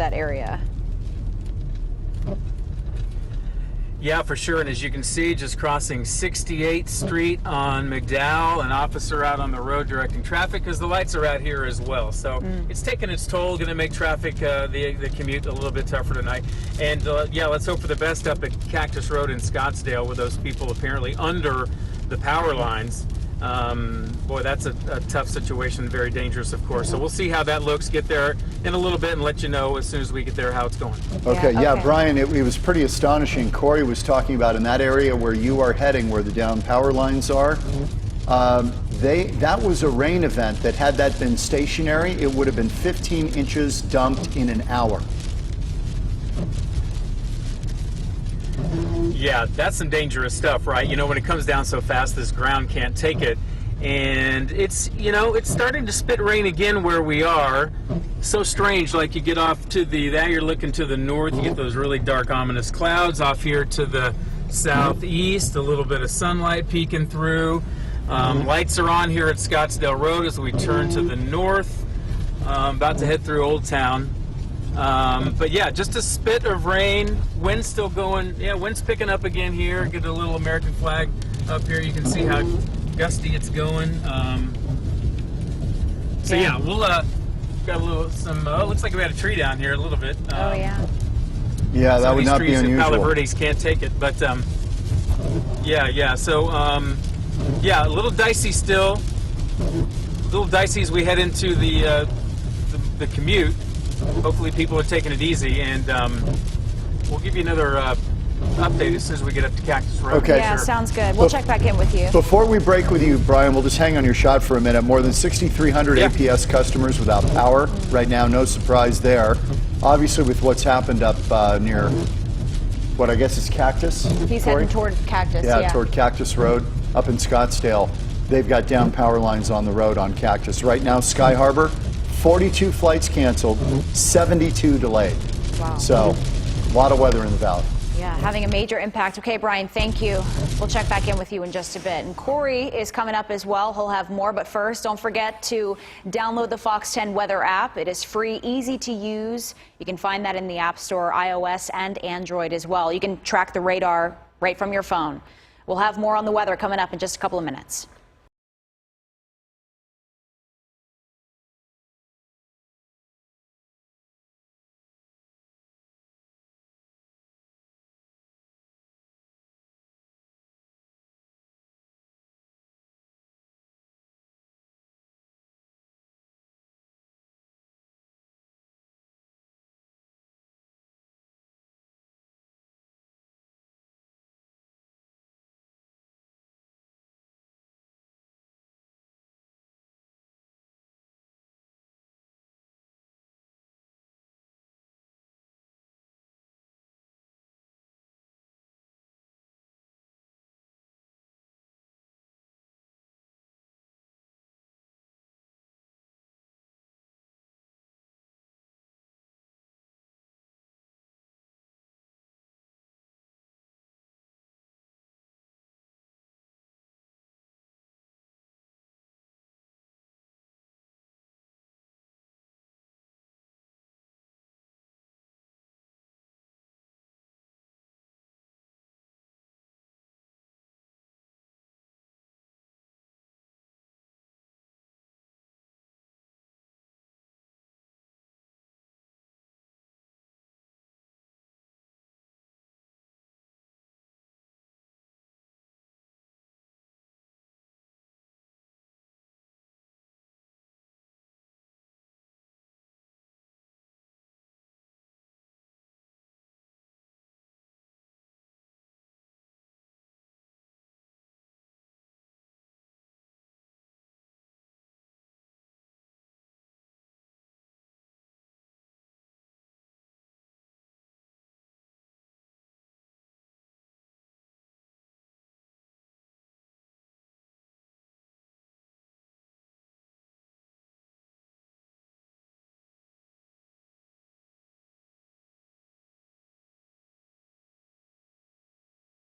that area. Yeah, for sure. And as you can see, just crossing 68th Street on McDowell, an officer out on the road directing traffic because the lights are out here as well. So it's taking its toll, going to make traffic, the commute a little bit tougher tonight. And yeah, let's hope for the best up at Cactus Road in Scottsdale with those people apparently under the power lines. Boy, that's a tough situation, very dangerous, of course. So we'll see how that looks, get there in a little bit and let you know as soon as we get there how it's going. Okay, yeah, Brian, it was pretty astonishing. Corey was talking about in that area where you are heading, where the down power lines are, that was a rain event that had that been stationary, it would have been 15 inches dumped in an hour. Yeah, that's some dangerous stuff, right? You know, when it comes down so fast, this ground can't take it. And it's, you know, it's starting to spit rain again where we are. So strange, like you get off to now you're looking to the north, you get those really dark, ominous clouds. Off here to the southeast, a little bit of sunlight peeking through. Lights are on here at Scottsdale Road as we turn to the north. About to head through Old Town. But yeah, just a spit of rain. Wind's still going. Yeah, wind's picking up again here. Get a little American flag up here. You can see how gusty it's going. So yeah, we'll got a little looks like we had a tree down here a little bit. Oh yeah. Yeah, that would not be unusual. Palo Verdes can't take it, but yeah. So yeah, a little dicey still. A little dicey as we head into the commute. Hopefully people are taking it easy, and we'll give you another update as soon as we get up to Cactus Road. Okay. Yeah, sounds good. We'll check back in with you. Before we break with you, Brian, we'll just hang on your shot for a minute. More than 6,300 APS customers without power right now. No surprise there. Obviously, with what's happened up near what I guess is Cactus. He's heading toward Cactus. Yeah, toward Cactus Road up in Scottsdale. They've got down power lines on the road on Cactus. Right now, Sky Harbor, 42 flights canceled, 72 delayed. Wow. So, a lot of weather in the valley. Yeah, having a major impact. Okay, Brian, thank you. We'll check back in with you in just a bit. And Corey is coming up as well. He'll have more. But first, don't forget to download the Fox 10 Weather app. It is free, easy to use. You can find that in the App Store, iOS and Android as well. You can track the radar right from your phone. We'll have more on the weather coming up in just a couple of minutes.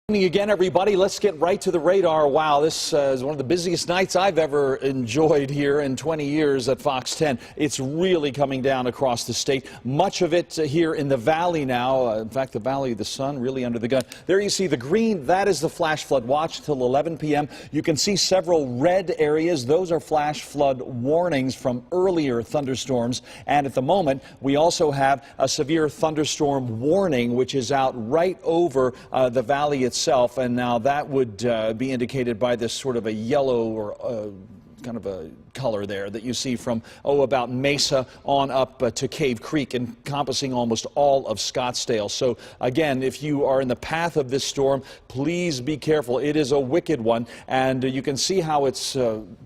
Good evening again, everybody. Let's get right to the radar. Wow, this is one of the busiest nights I've ever enjoyed here in 20 years at Fox 10. It's really coming down across the state. Much of it here in the valley now. In fact, the Valley of the Sun really under the gun. There you see the green. That is the flash flood watch till 11 p.m. You can see several red areas. Those are flash flood warnings from earlier thunderstorms. And at the moment, we also have a severe thunderstorm warning, which is out right over the valley itself, and now that would be indicated by this sort of a yellow or kind of a color there that you see from, about Mesa on up to Cave Creek, encompassing almost all of Scottsdale. So again, if you are in the path of this storm, please be careful. It is a wicked one, and you can see how it's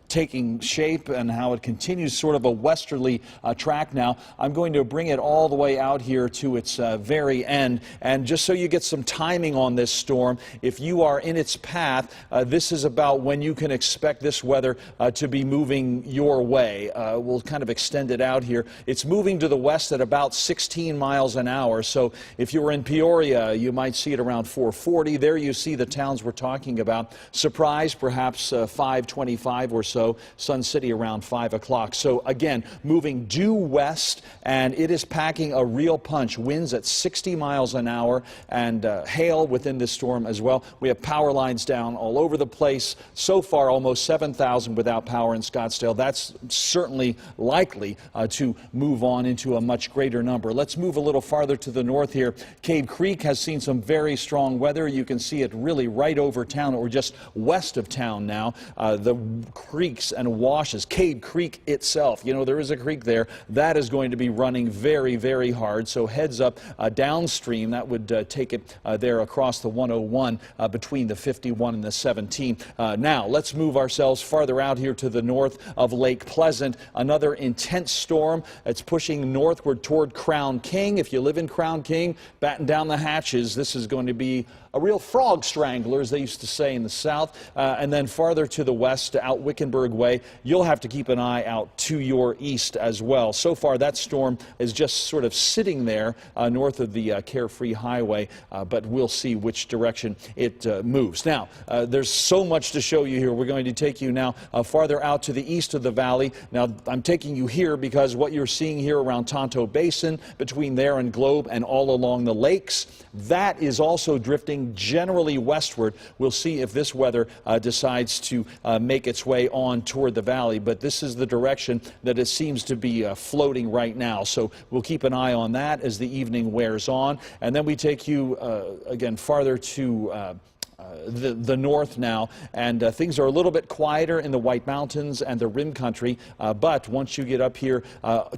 taking shape and how it continues sort of a westerly track now. I'm going to bring it all the way out here to its very end, and just so you get some timing on this storm, if you are in its path, this is about when you can expect this weather to be moving your way. We'll kind of extend it out here. It's moving to the west at about 16 miles an hour. So if you were in Peoria, you might see it around 440. There you see the towns we're talking about. Surprise, perhaps 525 or so. Sun City around 5 o'clock. So again, moving due west, and it is packing a real punch. Winds at 60 miles an hour and hail within this storm as well. We have power lines down all over the place. So far, almost 7,000 without power in Scottsdale. That's certainly likely to move on into a much greater number. Let's move a little farther to the north here. Cave Creek has seen some very strong weather. You can see it really right over town, or just west of town now. The creeks and washes, Cave Creek itself, you know, there is a creek there, that is going to be running very, very hard. So heads up downstream, that would take it there across the 101 between the 51 and the 17. Now, let's move ourselves farther out here to the north of Lake Pleasant. Another intense storm. It's pushing northward toward Crown King. If you live in Crown King, batten down the hatches. This is going to be a real frog strangler, as they used to say in the south. And then farther to the west, out Wickenburg way, you'll have to keep an eye out to your east as well. So far, that storm is just sort of sitting there north of the Carefree Highway, but we'll see which direction it moves. Now, there's so much to show you here. We're going to take you now farther out to the east of the valley. Now, I'm taking you here because what you're seeing here around Tonto Basin, between there and Globe, and all along the lakes, that is also drifting generally westward. We'll see if this weather decides to make its way on toward the valley, but this is the direction that it seems to be floating right now. So we'll keep an eye on that as the evening wears on. And then we take you again farther to the north now, and things are a little bit quieter in the White Mountains and the Rim Country, but once you get up here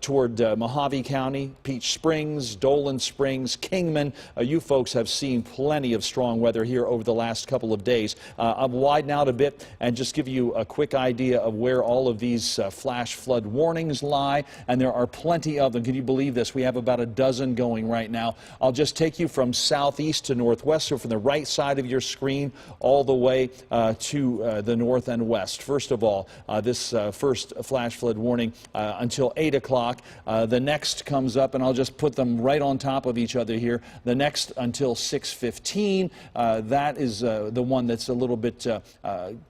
toward Mojave County, Peach Springs, Dolan Springs, Kingman, you folks have seen plenty of strong weather here over the last couple of days. I'll widen out a bit and just give you a quick idea of where all of these flash flood warnings lie, and there are plenty of them. Can you believe this? We have about a dozen going right now. I'll just take you from southeast to northwest, so from the right side of your screen all the way to the north and west. First of all, this first flash flood warning until 8 o'clock. The next comes up, and I'll just put them right on top of each other here. The next until 6:15. That is the one that's a little bit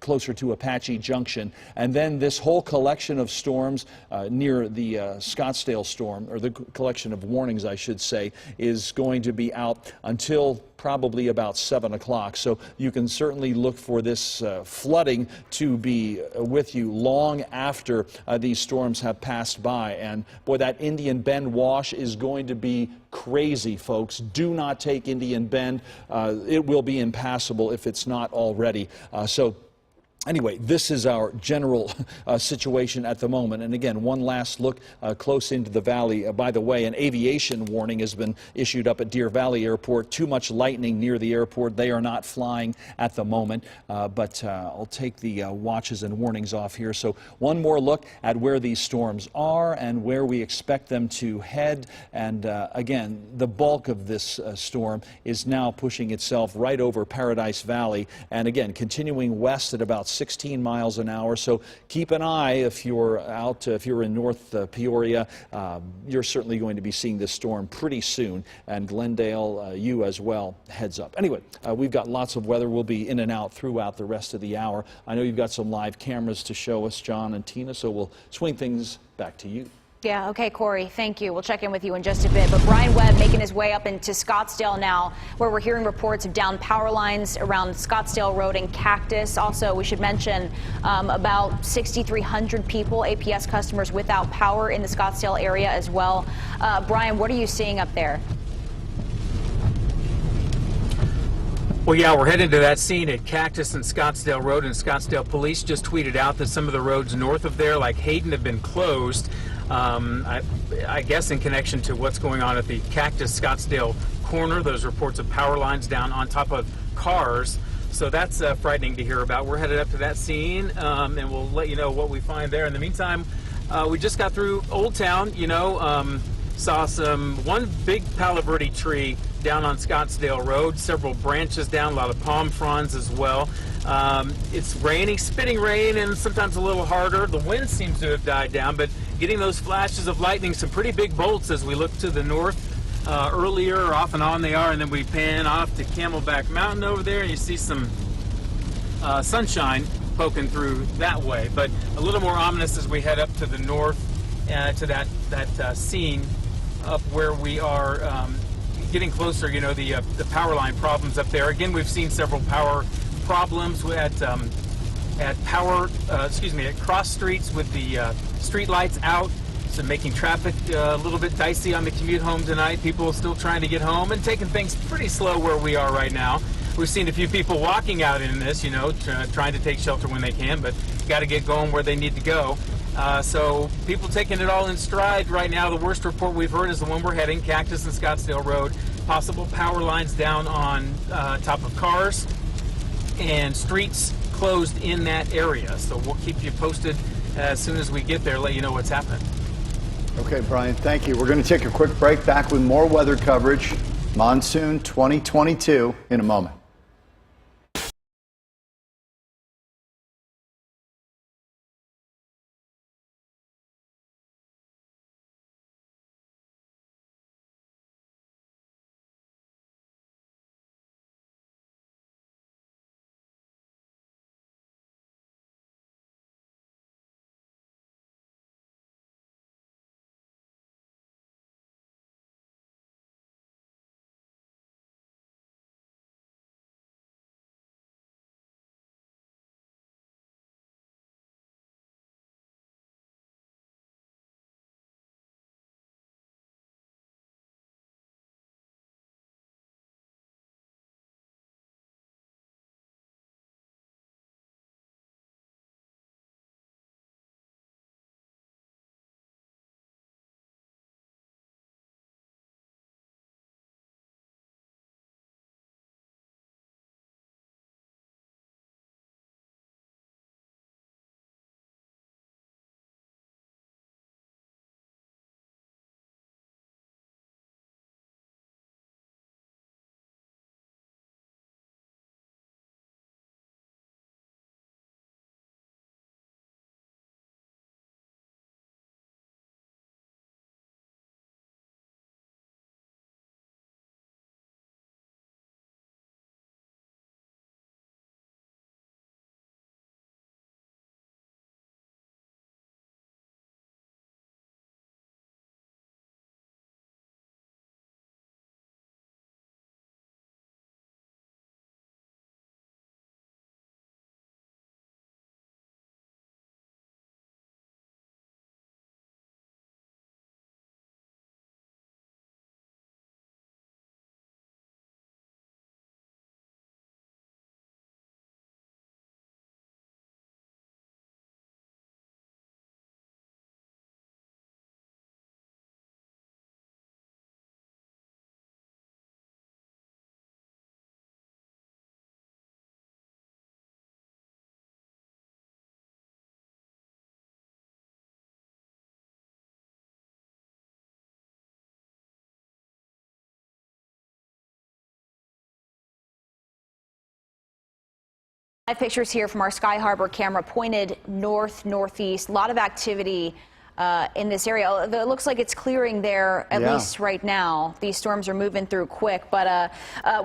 closer to Apache Junction. And then this whole collection of storms near the Scottsdale storm, or the collection of warnings, I should say, is going to be out until probably about 7 o'clock. So you can certainly look for this flooding to be with you long after these storms have passed by. And boy, that Indian Bend wash is going to be crazy, folks. Do not take Indian Bend. It will be impassable if it's not already. Anyway, this is our general situation at the moment. And again, one last look close into the valley. By the way, an aviation warning has been issued up at Deer Valley Airport. Too much lightning near the airport. They are not flying at the moment. But I'll take the watches and warnings off here. So one more look at where these storms are and where we expect them to head. And again, the bulk of this storm is now pushing itself right over Paradise Valley. And again, continuing west at about 16 miles an hour. So keep an eye if you're out, if you're in North Peoria. You're certainly going to be seeing this storm pretty soon. And Glendale, you as well, heads up. Anyway, we've got lots of weather. We'll be in and out throughout the rest of the hour. I know you've got some live cameras to show us, John and Tina, so we'll swing things back to you. Yeah, okay, Corey, thank you. We'll check in with you in just a bit. But Brian Webb making his way up into Scottsdale now, where we're hearing reports of downed power lines around Scottsdale Road and Cactus. Also, we should mention about 6,300 people, APS customers, without power in the Scottsdale area as well. Brian, what are you seeing up there? Well, yeah, we're heading to that scene at Cactus and Scottsdale Road, and Scottsdale police just tweeted out that some of the roads north of there, like Hayden, have been closed. I guess in connection to what's going on at the Cactus Scottsdale corner, those reports of power lines down on top of cars. So that's frightening to hear about. We're headed up to that scene, and we'll let you know what we find there. In the meantime, we just got through Old Town, saw one big Palo Verde tree down on Scottsdale Road, several branches down, a lot of palm fronds as well. It's raining, spitting rain, and sometimes a little harder. The wind seems to have died down, but getting those flashes of lightning, some pretty big bolts as we look to the north. Earlier, off and on they are, and then we pan off to Camelback Mountain over there, and you see some sunshine poking through that way. But a little more ominous as we head up to the north, to that scene up where we are getting closer. The power line problems up there. Again, we've seen several power problems at cross streets with the street lights out, so making traffic a little bit dicey on the commute home tonight. People still trying to get home and taking things pretty slow where we are right now. We've seen a few people walking out in this, trying to take shelter when they can, but got to get going where they need to go. So people taking it all in stride right now. The worst report we've heard is the one we're heading, Cactus and Scottsdale Road. Possible power lines down on top of cars and streets closed in that area. So we'll keep you posted as soon as we get there, let you know what's happening. Okay, Brian, thank you. We're going to take a quick break, back with more weather coverage. Monsoon 2022 in a moment. Pictures here from our Sky Harbor camera pointed northeast. A lot of activity in this area. It looks like it's clearing there, at least right now. These storms are moving through quick. But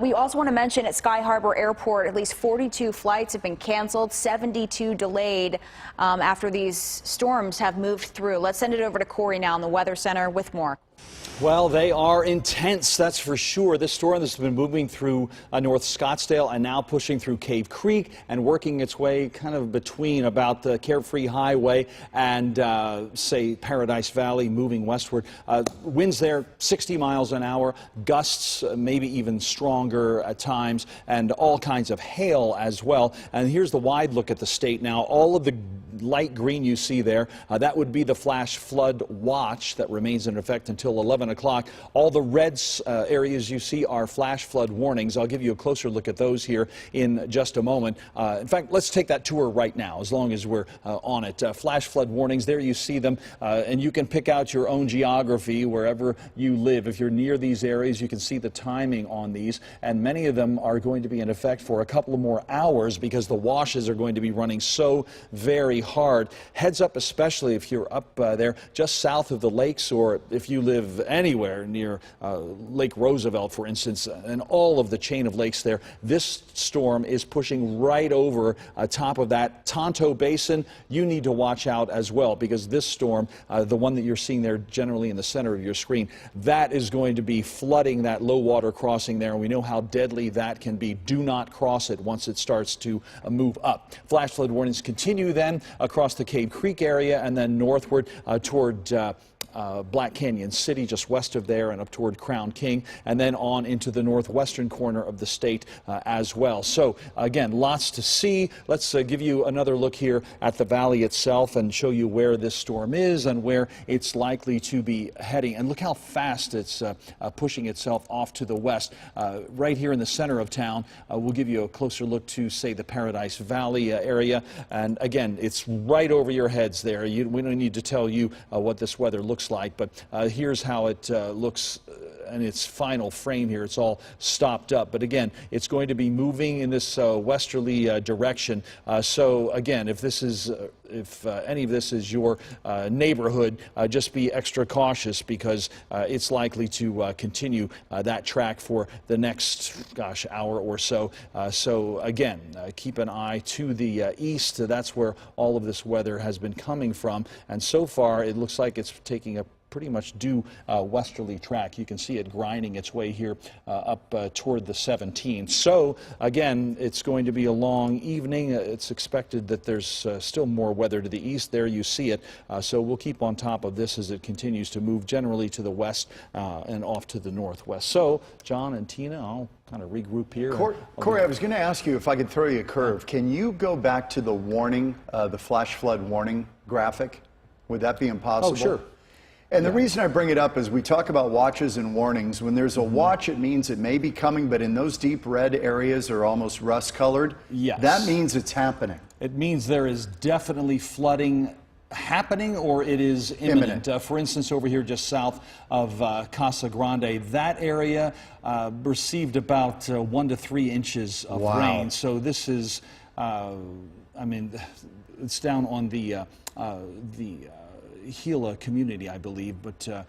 we also want to mention at Sky Harbor Airport, at least 42 flights have been canceled, 72 delayed after these storms have moved through. Let's send it over to Corey now in the Weather Center with more. Well, they are intense, that's for sure. This storm has been moving through North Scottsdale and now pushing through Cave Creek and working its way kind of between about the Carefree Highway and, say, Paradise Valley, moving westward. Winds there 60 miles an hour, gusts maybe even stronger at times, and all kinds of hail as well. And here's the wide look at the state now. All of the light green you see there, that would be the flash flood watch that remains in effect until 11 o'clock. All the red areas you see are flash flood warnings. I'll give you a closer look at those here in just a moment. In fact, let's take that tour right now as long as we're on it. Flash flood warnings, there you see them, and you can pick out your own geography wherever you live. If you're near these areas, you can see the timing on these, and many of them are going to be in effect for a couple of more hours because the washes are going to be running so very hard. Heads up, especially if you're up there just south of the lakes, or if you live anywhere near Lake Roosevelt, for instance, and all of the chain of lakes there. This storm is pushing right over top of that Tonto Basin. You need to watch out as well, because this storm, the one that you're seeing there generally in the center of your screen, that is going to be flooding that low water crossing there, and we know how deadly that can be. Do not cross it once it starts to move up. Flash flood warnings continue then across the Cave Creek area and then northward toward Black Canyon City, just west of there, and up toward Crown King, and then on into the northwestern corner of the state as well. So again, lots to see. Let's give you another look here at the valley itself and show you where this storm is and where it's likely to be heading. And look how fast it's pushing itself off to the west. Right here in the center of town, we'll give you a closer look to, say, the Paradise Valley area. And again, it's right over your heads there. We don't need to tell you what this weather looks like, but here's how it looks in its final frame here. It's all stopped up, but again, it's going to be moving in this westerly direction. So again, if this is if any of this is your neighborhood, just be extra cautious, because it's likely to continue that track for the next, hour or so. So again, keep an eye to the east. That's where all of this weather has been coming from, and so far it looks like it's taking a pretty much due westerly track. You can see it grinding its way here up toward the 17th. So again, it's going to be a long evening. It's expected that there's still more weather to the east. There you see it. So we'll keep on top of this as it continues to move generally to the west and off to the northwest. So John and Tina, I'll kind of regroup here. Corey, I was going to ask you if I could throw you a curve. Can you go back to the warning, the flash flood warning graphic? Would that be impossible? Oh, sure. And the reason I bring it up is we talk about watches and warnings. When there's a watch, it means it may be coming, but in those deep red areas are almost rust-colored. Yes. That means it's happening. It means there is definitely flooding happening, or it is imminent. For instance, over here just south of Casa Grande, that area received about 1 to 3 inches of rain. So this is, I mean, it's down on the Gila community, I believe, but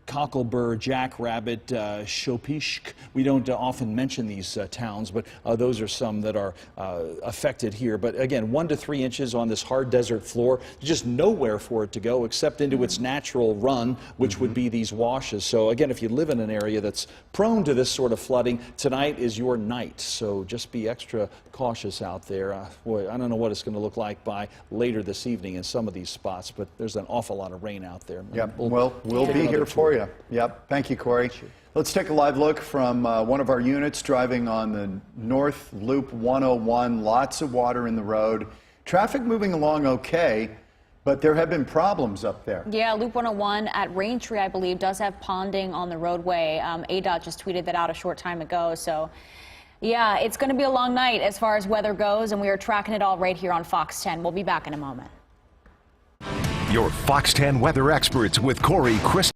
Cocklebur, Jackrabbit, Chopishk. We don't often mention these towns, but those are some that are affected here. But again, 1 to 3 inches on this hard desert floor, just nowhere for it to go except into its natural run, which would be these washes. So again, if you live in an area that's prone to this sort of flooding, tonight is your night. So just be extra cautious out there. Boy, I don't know what it's going to look like by later this evening in some of these spots, but there's an awful lot of rain out there. Yep. We'll be here for you. Yep. Thank you, Corey. Let's take a live look from one of our units driving on the North Loop 101. Lots of water in the road. Traffic moving along okay, but there have been problems up there. Yeah, Loop 101 at Raintree, I believe, does have ponding on the roadway. ADOT just tweeted that out a short time ago. So, yeah, it's going to be a long night as far as weather goes, and we are tracking it all right here on Fox 10. We'll be back in a moment. Your Fox 10 weather experts with Corey, Chris.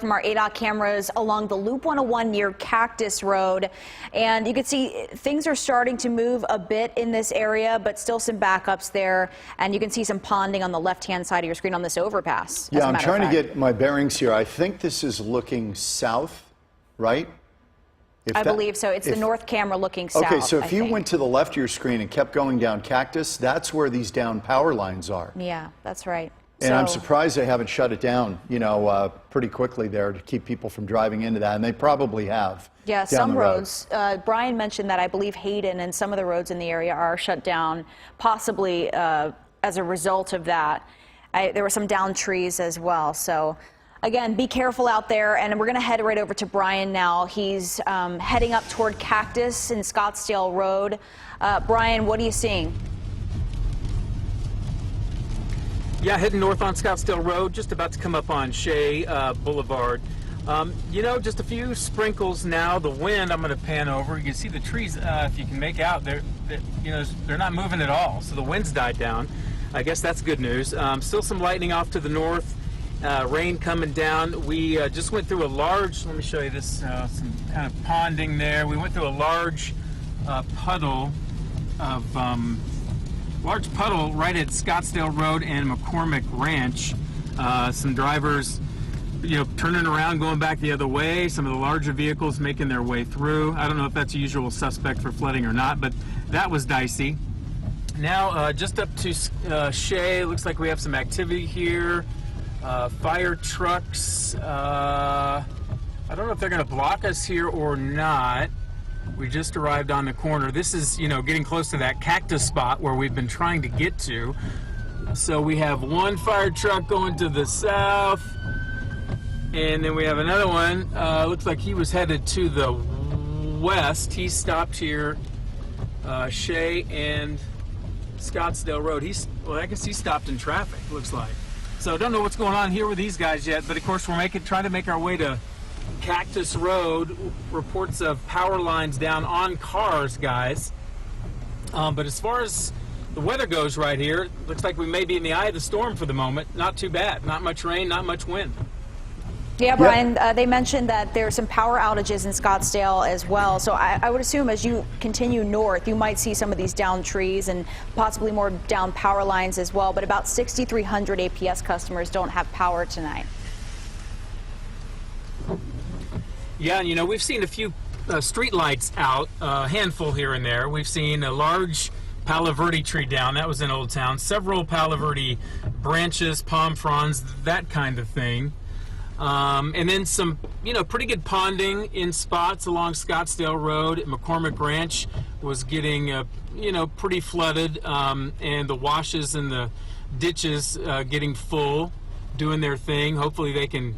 From our ADOT cameras along the Loop 101 near Cactus Road. And you can see things are starting to move a bit in this area, but still some backups there. And you can see some ponding on the left-hand side of your screen on this overpass. Yeah, I'm trying to get my bearings here. I think this is looking south, right? I believe so. It's the north camera looking south. Okay, so if you went to the left of your screen and kept going down Cactus, that's where these down power lines are. Yeah, that's right. And I'm surprised they haven't shut it down, pretty quickly there to keep people from driving into that. And they probably have. Yeah, some roads. Brian mentioned that I believe Hayden and some of the roads in the area are shut down, possibly as a result of that. There were some downed trees as well. So, again, be careful out there. And we're going to head right over to Brian now. He's heading up toward Cactus and Scottsdale Road. Brian, what are you seeing? Yeah, heading north on Scottsdale Road, just about to come up on Shea Boulevard. Just a few sprinkles now. The wind, I'm going to pan over. You can see the trees, if you can make out, they're not moving at all. So the wind's died down. I guess that's good news. Still some lightning off to the north. Rain coming down. We just went through a large, let me show you this, some kind of ponding there. We went through a large puddle right at Scottsdale Road and McCormick Ranch. Some drivers, turning around, going back the other way. Some of the larger vehicles making their way through. I don't know if that's a usual suspect for flooding or not, but that was dicey. Now, just up to Shea, looks like we have some activity here. Fire trucks. I don't know if they're going to block us here or not. We just arrived on the corner. This is, getting close to that cactus spot where we've been trying to get to. So we have one fire truck going to the south, and then we have another one. Looks like he was headed to the west. He stopped here, Shea and Scottsdale Road. I guess he stopped in traffic, looks like. So don't know what's going on here with these guys yet, but of course we're trying to make our way to Cactus Road. Reports of power lines down on cars, guys. But as far as the weather goes right here, looks like we may be in the eye of the storm for the moment. Not too bad. Not much rain, not much wind. Yeah, Brian, they mentioned that there's some power outages in Scottsdale as well. So I would assume as you continue north, you might see some of these downed trees and possibly more down power lines as well. But about 6,300 APS customers don't have power tonight. Yeah, we've seen a few street lights out, a handful here and there. We've seen a large Palo Verde tree down. That was in Old Town. Several Palo Verde branches, palm fronds, that kind of thing. And then some, pretty good ponding in spots along Scottsdale Road. McCormick Ranch was getting, pretty flooded, and the washes and the ditches getting full, doing their thing. Hopefully they can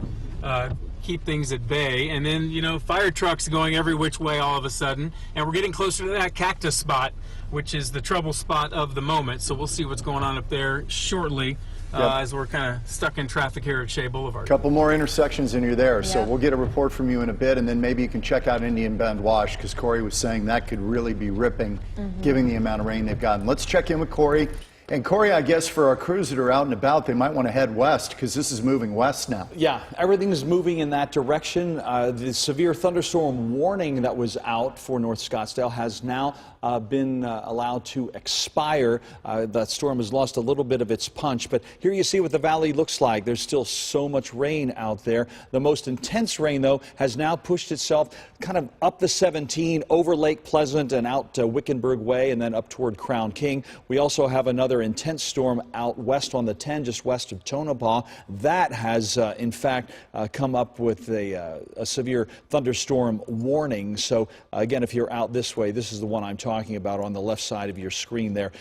keep things at bay. And then, fire trucks going every which way all of a sudden. And we're getting closer to that cactus spot, which is the trouble spot of the moment. So we'll see what's going on up there shortly. As we're kind of stuck in traffic here at Shea Boulevard. A couple more intersections and you're there. Yep. So we'll get a report from you in a bit, and then maybe you can check out Indian Bend Wash, because Corey was saying that could really be ripping, given the amount of rain they've gotten. Let's check in with Corey. And Corey, I guess for our crews that are out and about, they might want to head west, because this is moving west now. Yeah, everything's moving in that direction. The severe thunderstorm warning that was out for North Scottsdale has now been allowed to expire. That storm has lost a little bit of its punch, but here you see what the valley looks like. There's still so much rain out there. The most intense rain, though, has now pushed itself kind of up the 17, over Lake Pleasant and out to Wickenburg Way, and then up toward Crown King. We also have another intense storm out west on the 10, just west of Tonopah. That has, in fact, come up with a severe thunderstorm warning. So, again, if you're out this way, this is the one I'm talking about on the left side of your screen there.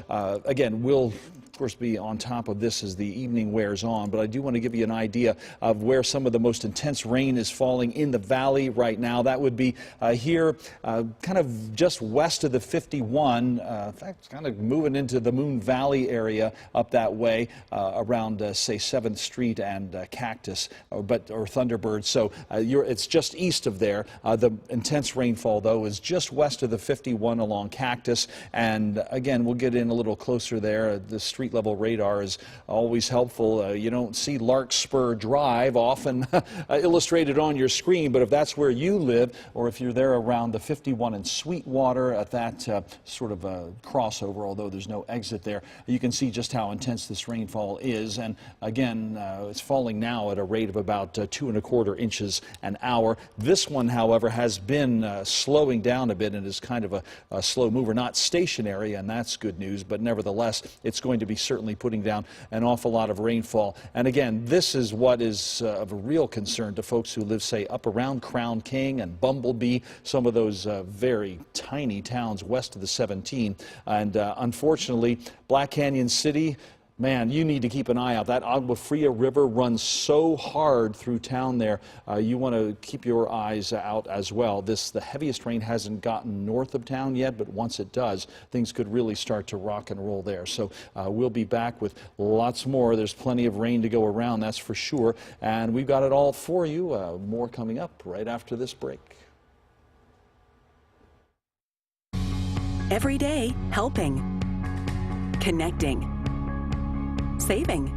Again, we'll of course, be on top of this as the evening wears on, but I do want to give you an idea of where some of the most intense rain is falling in the valley right now. That would be here, kind of just west of the 51. In fact, kind of moving into the Moon Valley area up that way, around, say, 7th Street and Cactus, or Thunderbird. So it's just east of there. The intense rainfall, though, is just west of the 51 along Cactus. And again, we'll get in a little closer there. The street street level radar is always helpful. You don't see Larkspur Drive often illustrated on your screen, but if that's where you live, or if you're there around the 51 in Sweetwater at that sort of crossover, although there's no exit there, you can see just how intense this rainfall is. And again, it's falling now at a rate of about 2¼ inches an hour. This one, however, has been slowing down a bit and is kind of a slow mover, not stationary, and that's good news, but nevertheless, it's going to be certainly putting down an awful lot of rainfall. And again, this is what is of a real concern to folks who live, say, up around Crown King and Bumblebee, some of those very tiny towns west of the 17. And unfortunately, Black Canyon City, man, you need to keep an eye out. That Agua Fria River runs so hard through town there. You want to keep your eyes out as well. The heaviest rain hasn't gotten north of town yet, but once it does, things could really start to rock and roll there. So we'll be back with lots more. There's plenty of rain to go around, that's for sure. And we've got it all for you. More coming up right after this break. Every day, helping, connecting, saving.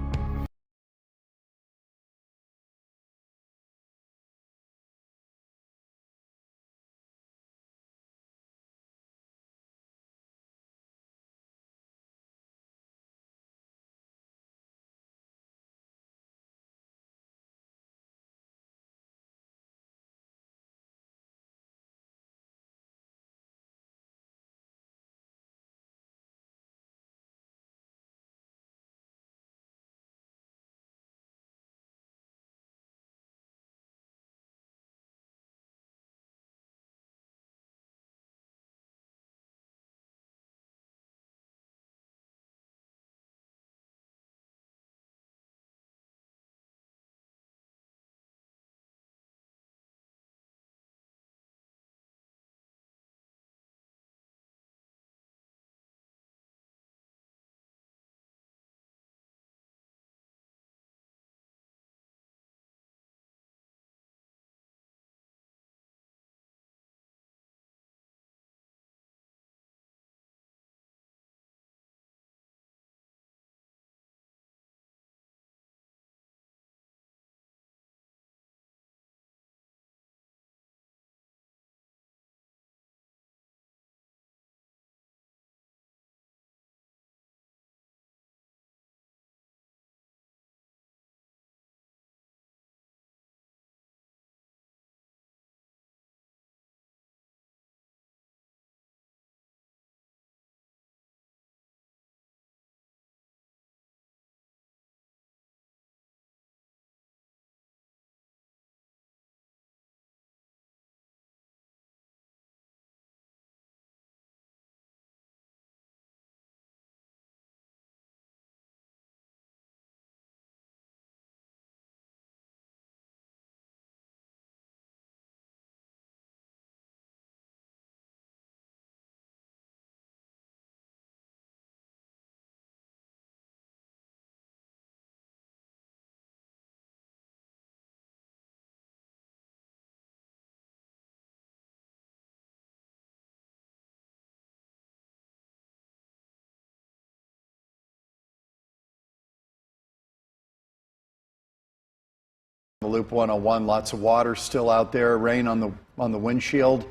The Loop 101, lots of water still out there, rain on the windshield.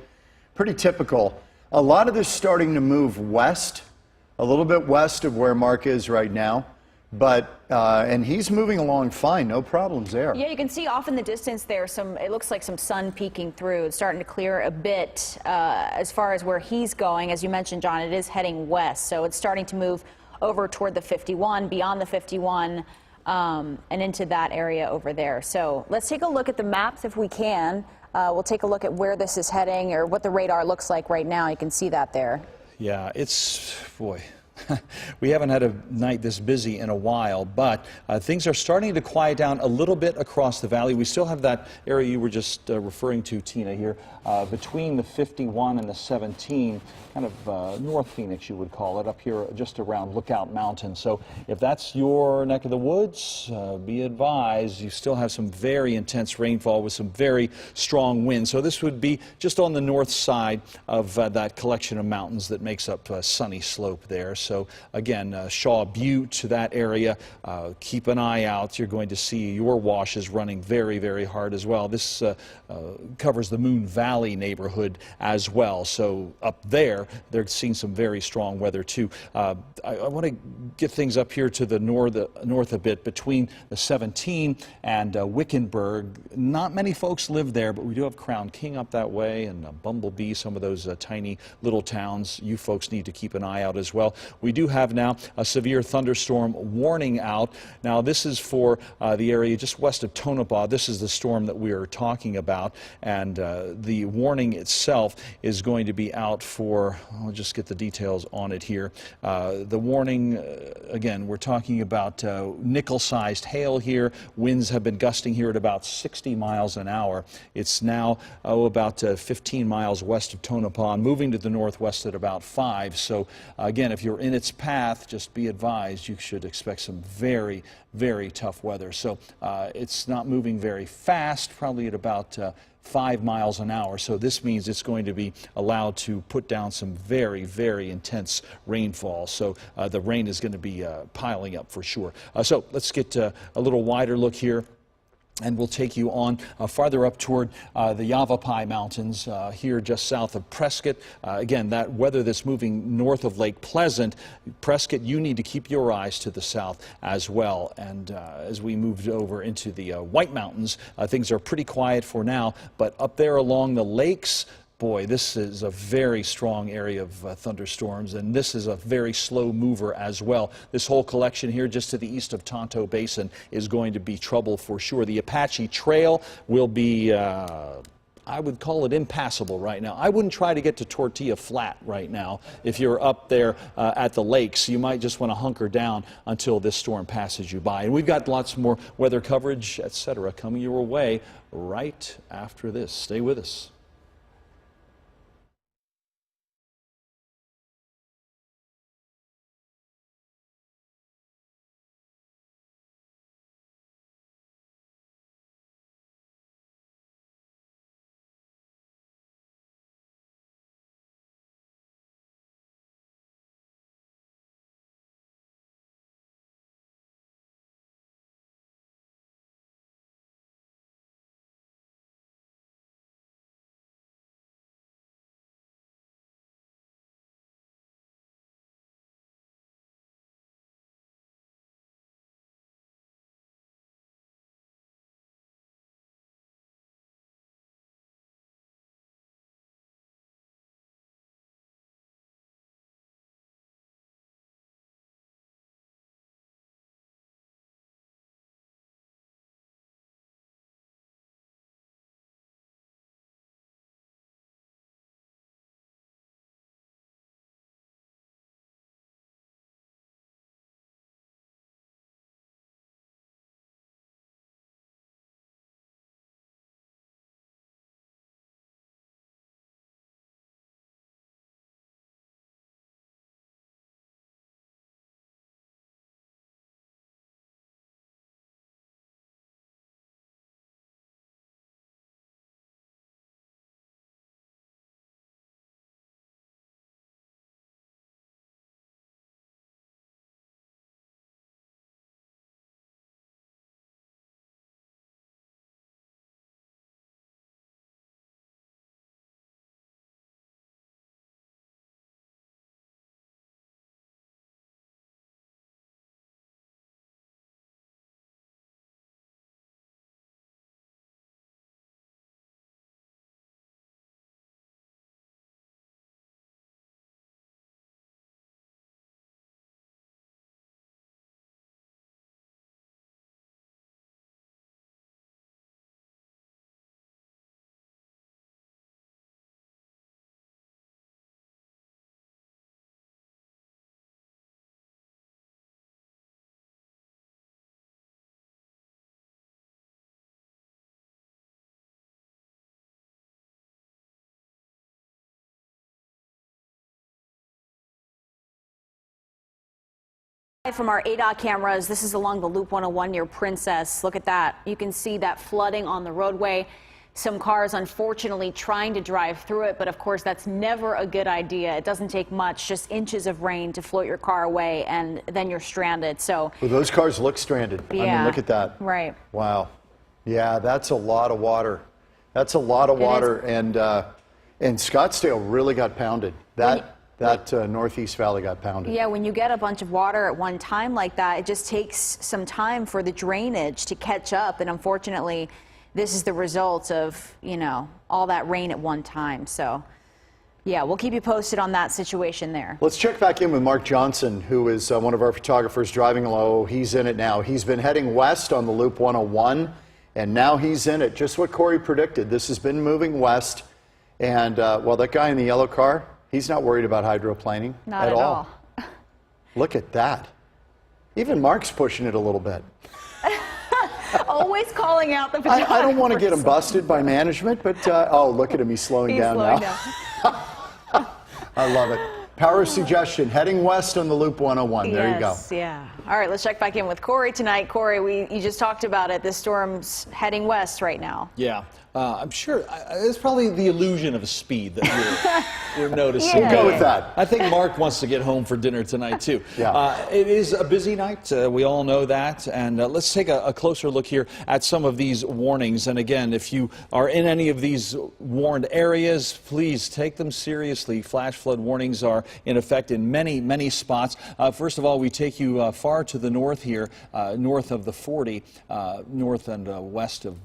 Pretty typical. A lot of this starting to move west, a little bit west of where Mark is right now. But and he's moving along fine, no problems there. Yeah, you can see off in the distance there it looks like some sun peeking through. It's starting to clear a bit as far as where he's going. As you mentioned, John, it is heading west, so it's starting to move over toward the 51, beyond the 51, and into that area over there. So let's take a look at the maps if we can. We'll take a look at where this is heading or what the radar looks like right now. You can see that there. Yeah, it's, boy. We haven't had a night this busy in a while, but things are starting to quiet down a little bit across the valley. We still have that area you were just referring to, Tina, here, between the 51 and the 17, kind of North Phoenix, you would call it, up here just around Lookout Mountain. So if that's your neck of the woods, be advised, you still have some very intense rainfall with some very strong winds. So this would be just on the north side of that collection of mountains that makes up Sunny Slope there. So again, Shaw Butte to that area, keep an eye out. You're going to see your washes running very, very hard as well. This covers the Moon Valley neighborhood as well. So up there, they're seeing some very strong weather too. I want to get things up here to the north a bit between the 17 and Wickenburg. Not many folks live there, but we do have Crown King up that way and Bumblebee, some of those tiny little towns. You folks need to keep an eye out as well. We do have now a severe thunderstorm warning out. Now this is for the area just west of Tonopah. This is the storm that we are talking about, and the warning itself is going to be out for, I'll just get the details on it here. The warning, again, we're talking about nickel-sized hail here. Winds have been gusting here at about 60 miles an hour. It's now about 15 miles west of Tonopah, moving to the northwest at about 5. So again, if you're in its path, just be advised you should expect some very, very tough weather. So it's not moving very fast, probably at about 5 miles an hour. So this means it's going to be allowed to put down some very, very intense rainfall. So the rain is going to be piling up for sure. So let's get a little wider look here, and we'll take you on farther up toward the Yavapai Mountains here just south of Prescott. Again, that weather that's moving north of Lake Pleasant. Prescott, you need to keep your eyes to the south as well. And as we moved over into the White Mountains, things are pretty quiet for now, but up there along the lakes, boy, this is a very strong area of thunderstorms, and this is a very slow mover as well. This whole collection here just to the east of Tonto Basin is going to be trouble for sure. The Apache Trail will be, I would call it impassable right now. I wouldn't try to get to Tortilla Flat right now. If you're up there at the lakes, you might just want to hunker down until this storm passes you by. And we've got lots more weather coverage, etc., coming your way right after this. Stay with us. From our ADOT cameras, this is along the Loop 101 near Princess. Look at that. You can see that flooding on the roadway. some cars, unfortunately, trying to drive through it. But of course, that's never a good idea. It doesn't take much, just inches of rain to float your car away, and then you're stranded. So Well, those cars look stranded. I mean, look at that. Right. Wow. Yeah, that's a lot of water. That's a lot of water, and Scottsdale really got pounded. That Northeast Valley got pounded. Yeah, when you get a bunch of water at one time like that, it just takes some time for the drainage to catch up. And unfortunately, this is the result of, you know, all that rain at one time. So, yeah, we'll keep you posted on that situation there. Let's check back in with Mark Johnson, who is one of our photographers driving low. He's in it now. He's been heading west on the Loop 101, and now he's in it. Just what Corey predicted. This has been moving west. And, well, that guy in the yellow car, he's not worried about hydroplaning Not at all. Look at that. Even Mark's pushing it a little bit. Always calling out the photographers. I don't want to get him busted by management, but oh, look at him. He's slowing down now. I love it. Power suggestion, heading west on the Loop 101. There you go. Yes, yeah. All right, let's check back in with Corey tonight. Corey, you just talked about it. The storm's heading west right now. Yeah. I'm sure it's probably the illusion of speed that we're noticing. We'll go with that. I think Mark wants to get home for dinner tonight, too. Yeah. It is a busy night. We all know that. And let's take a closer look here at some of these warnings. And again, if you are in any of these warned areas, please take them seriously. Flash flood warnings are in effect in many, many spots. First of all, we take you far to the north here, north of the 40, north and west of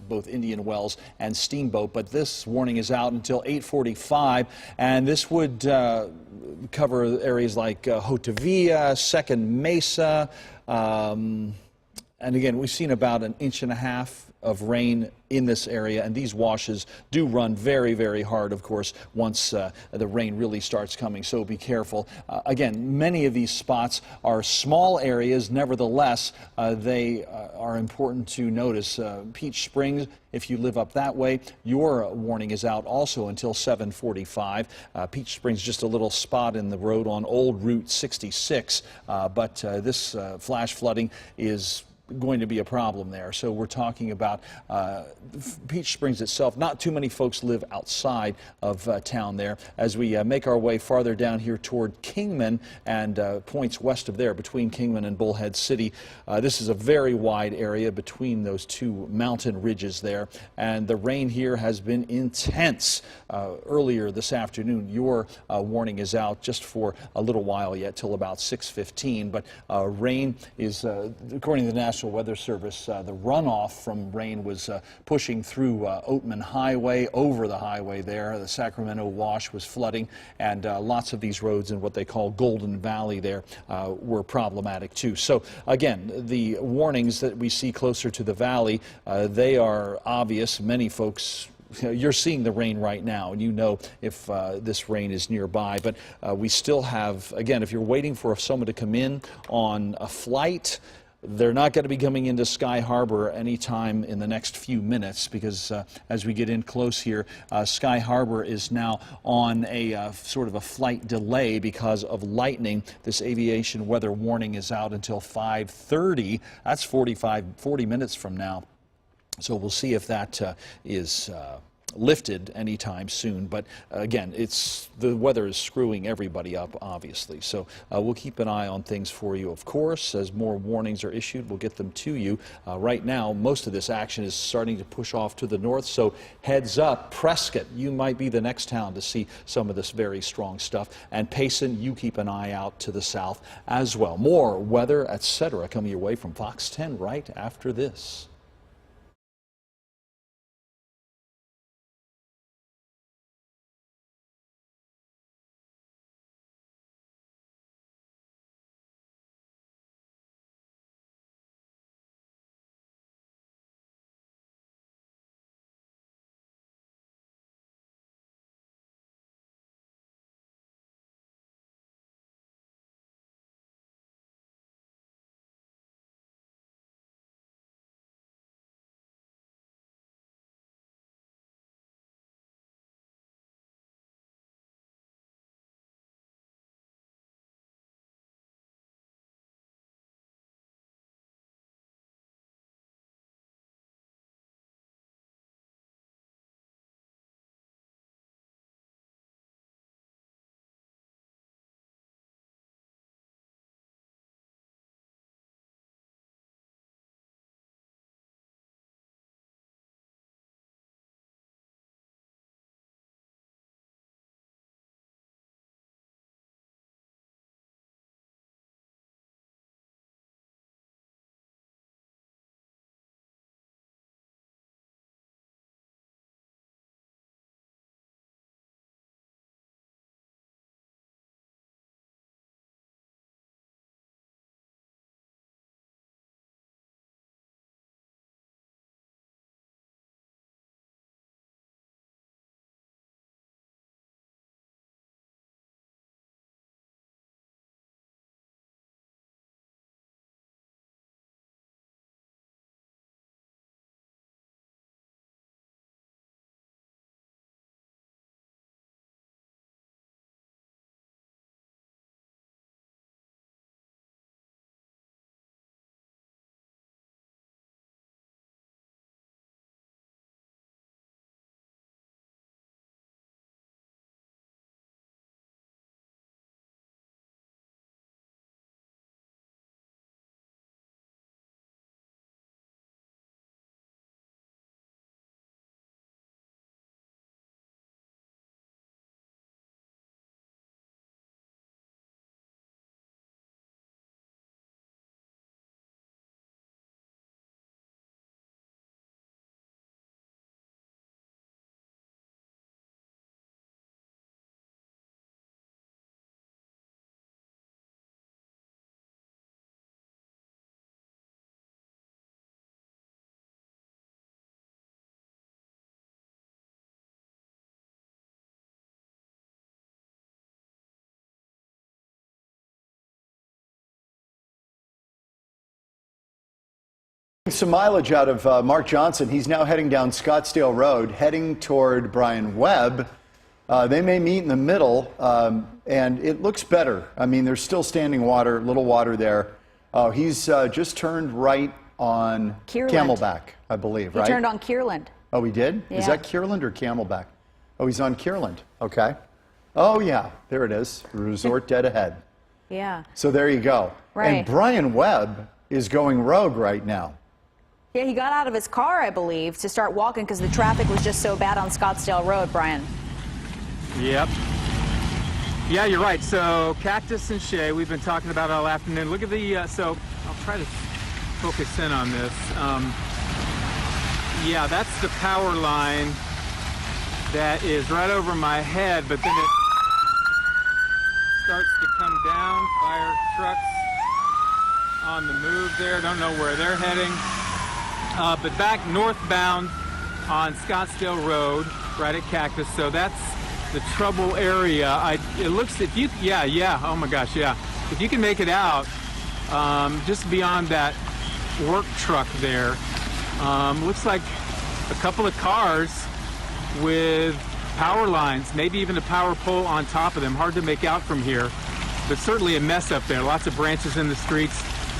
both Indian Wells and Steamboat, but this warning is out until 8:45, and this would cover areas like Hotavilla, Second Mesa, and again, we've seen about 1.5 inches of rain in this area, and these washes do run very, very hard, of course, once the rain really starts coming, so be careful. Again, many of these spots are small areas. Nevertheless, they are important to notice. Peach Springs, if you live up that way, your warning is out also until 7:45. Peach Springs, just a little spot in the road on Old Route 66, but this flash flooding is going to be a problem there. So we're talking about Peach Springs itself. Not too many folks live outside of town there. As we make our way farther down here toward Kingman and points west of there between Kingman and Bullhead City, this is a very wide area between those two mountain ridges there, and the rain here has been intense. Earlier this afternoon, your warning is out just for a little while yet, till about 6:15, but rain is, according to the National Weather Service, the runoff from rain was pushing through Oatman Highway, over the highway there. The Sacramento Wash was flooding, and lots of these roads in what they call Golden Valley there were problematic too. So again, the warnings that we see closer to the valley, they are obvious. Many folks, you're seeing the rain right now, and you know if this rain is nearby. But we still have, again, if you're waiting for someone to come in on a flight, they're not going to be coming into Sky Harbor anytime in the next few minutes, because as we get in close here, Sky Harbor is now on a sort of a flight delay because of lightning. This aviation weather warning is out until 5:30. That's 40 minutes from now. So we'll see if that is lifted anytime soon. But again, the weather is screwing everybody up, obviously. So we'll keep an eye on things for you, of course. As more warnings are issued, we'll get them to you. Right now, most of this action is starting to push off to the north, so heads up. Prescott, you might be the next town to see some of this very strong stuff. And Payson, you keep an eye out to the south as well. More weather, etc., coming your way from Fox 10 right after this. Some mileage out of Mark Johnson. He's now heading down Scottsdale Road, heading toward Brian Webb. They may meet in the middle, and it looks better. I mean, there's still standing water, little water there. He's just turned right on Kierland. Camelback, I believe, right? He turned on Kierland. Oh, he did? Yeah. Is that Kierland or Camelback? Oh, he's on Kierland. Okay. Oh, yeah, there it is. Resort dead ahead. Yeah. So there you go. Right. And Brian Webb is going rogue right now. Yeah, he got out of his car, I believe, to start walking because the traffic was just so bad on Scottsdale Road, Brian. Yep. Yeah, you're right. So Cactus and Shea, we've been talking about all afternoon. Look at the, so I'll try to focus in on this. Yeah, that's the power line that is right over my head, but then it starts to come down. Fire trucks on the move there. Don't know where they're heading. But back northbound on Scottsdale Road, right at Cactus. So that's the trouble area. It looks, if you, yeah, oh my gosh, yeah. If you can make it out, just beyond that work truck there, looks like a couple of cars with power lines, maybe even a power pole on top of them. Hard to make out from here, but certainly a mess up there. Lots of branches in the streets.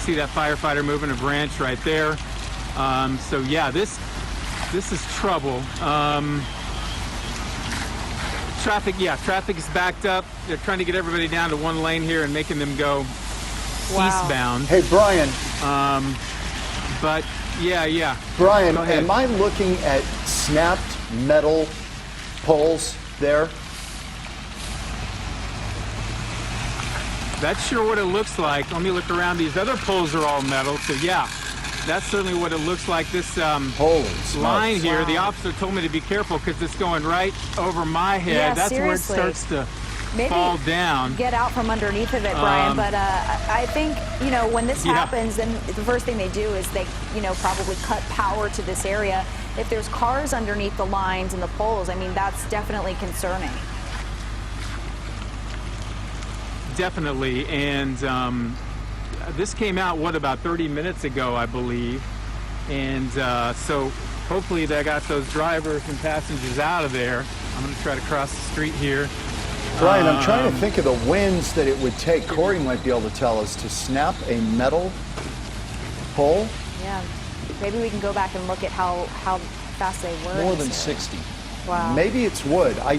See that firefighter moving a branch right there. So yeah, this is trouble. Traffic is backed up. They're trying to get everybody down to one lane here and making them go eastbound. Hey, Brian. But yeah. Brian, am I looking at snapped metal poles there? That's sure what it looks like. Let me look around. These other poles are all metal, so yeah. That's certainly what it looks like. This line here, the officer told me to be careful because it's going right over my head. Yeah, that's seriously. where it starts to Maybe fall down. Get out from underneath of it, Brian. But I think, when this happens, then the first thing they do is they, probably cut power to this area. If there's cars underneath the lines and the poles, I mean, that's definitely concerning. Definitely, and this came out, about 30 minutes ago, I believe. And so hopefully they got those drivers and passengers out of there. I'm going to try to cross the street here. Brian, I'm trying to think of the winds that it would take. Corey might be able to tell us to snap a metal pole. Yeah, maybe we can go back and look at how fast they were. More than 60. Wow. Maybe it's wood. I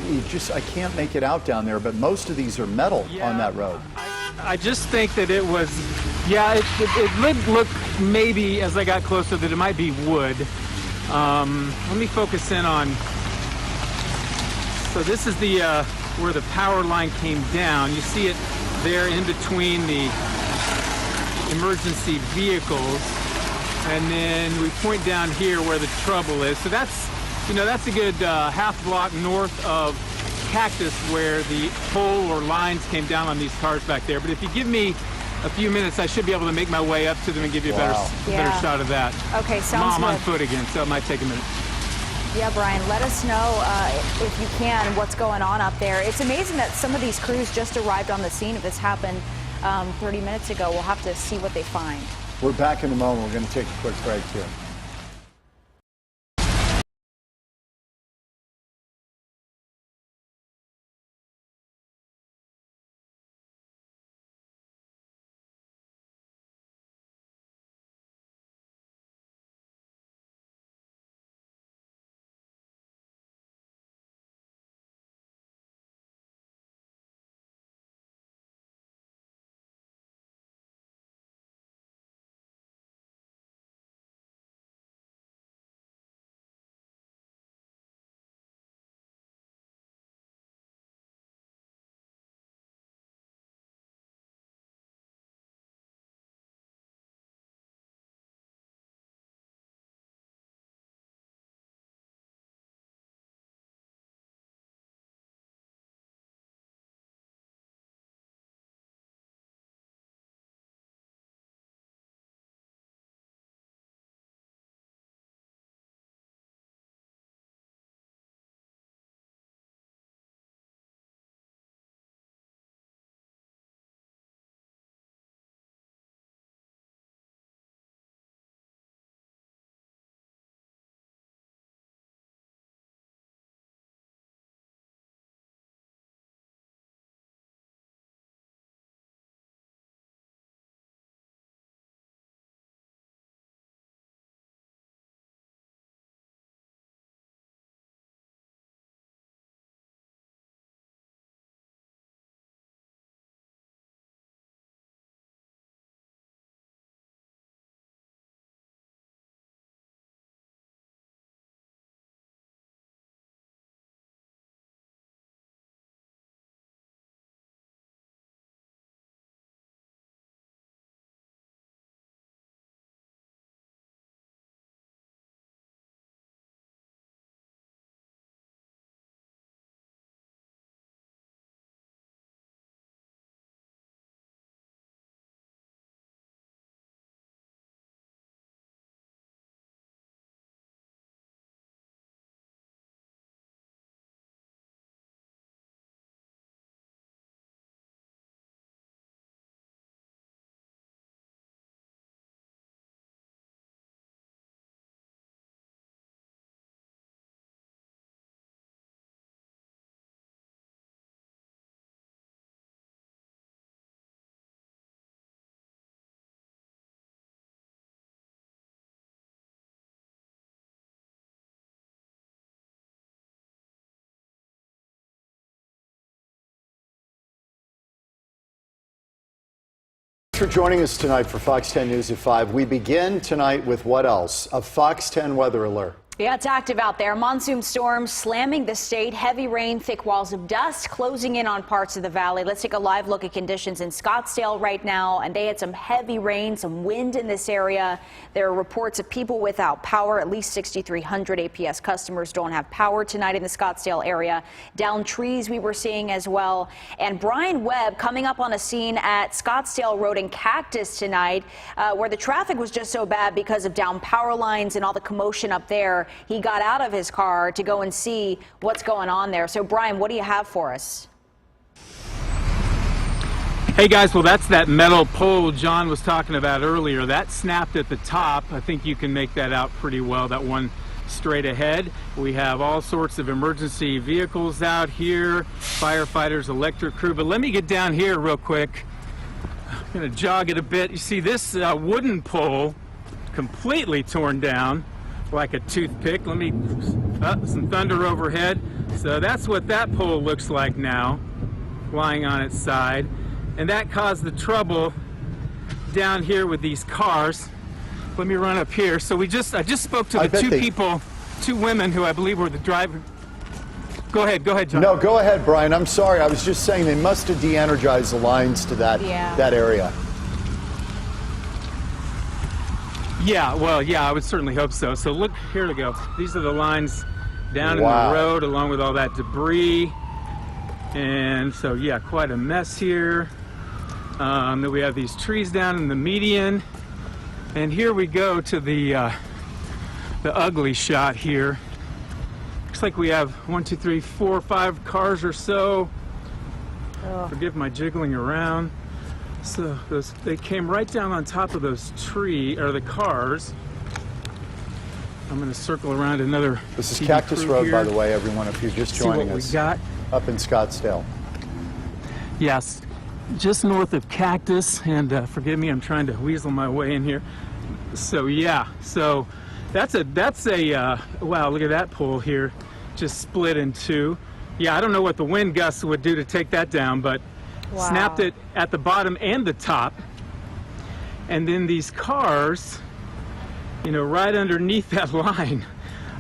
can't make it out down there, but most of these are metal on that road. I just think that it was, it looked maybe as I got closer that it might be wood. Let me focus in on, so this is the where the power line came down. You see it there in between the emergency vehicles, and then we point down here where the trouble is. So that's, that's a good half block north of Cactus where the pole or lines came down on these cars back there. But if you give me a few minutes, I should be able to make my way up to them and give you a better shot of that. Okay, sounds I'm good. on foot again, so it might take a minute. Yeah, Brian, let us know if you can what's going on up there. It's amazing that some of these crews just arrived on the scene. If this happened 30 minutes ago, we'll have to see what they find. We're back in a moment. We're going to take a quick break here. For joining us tonight for Fox 10 News at 5. We begin tonight with what else? A Fox 10 weather alert. Yeah, it's active out there. Monsoon storms slamming the state. Heavy rain, thick walls of dust closing in on parts of the valley. Let's take a live look at conditions in Scottsdale right now. And they had some heavy rain, some wind in this area. There are reports of people without power. At least 6,300 APS customers don't have power tonight in the Scottsdale area. Downed trees we were seeing as well. And Brian Webb coming up on a scene at Scottsdale Road and Cactus tonight, where the traffic was just so bad because of down power lines and all the commotion up there. He got out of his car to go and see what's going on there. So, Brian, what do you have for us? Hey guys, well that's that metal pole John was talking about earlier. That snapped at the top. I think you can make that out pretty well, that one straight ahead. We have all sorts of emergency vehicles out here, firefighters, electric crew. But let me get down here real quick. I'm gonna jog it a bit. You see this wooden pole completely torn down like a toothpick. Let me, some thunder overhead. So that's what that pole looks like now, lying on its side. And that caused the trouble down here with these cars. Let me run up here. So I just spoke to the two women who I believe were the driver. Go ahead, John. No, go ahead, Brian. I'm sorry. I was just saying they must have de-energized the lines to that area. Yeah, well, yeah, I would certainly hope so. So look, here we go. These are the lines down in the road along with all that debris. And so, yeah, quite a mess here. Then we have these trees down in the median. And here we go to the ugly shot here. Looks like we have 1, 2, 3, 4, 5 cars or so. Oh. Forgive my jiggling around. So they came right down on top of those the cars. I'm going to circle around another. This is Cactus Road, here, by the way, everyone, if you're just joining us. We got up in Scottsdale. Yes, just north of Cactus, and forgive me, I'm trying to weasel my way in here. So yeah, so that's a wow, look at that pole here, just split in two. Yeah, I don't know what the wind gusts would do to take that down, but snapped it at the bottom and the top. And then these cars, you know, right underneath that line.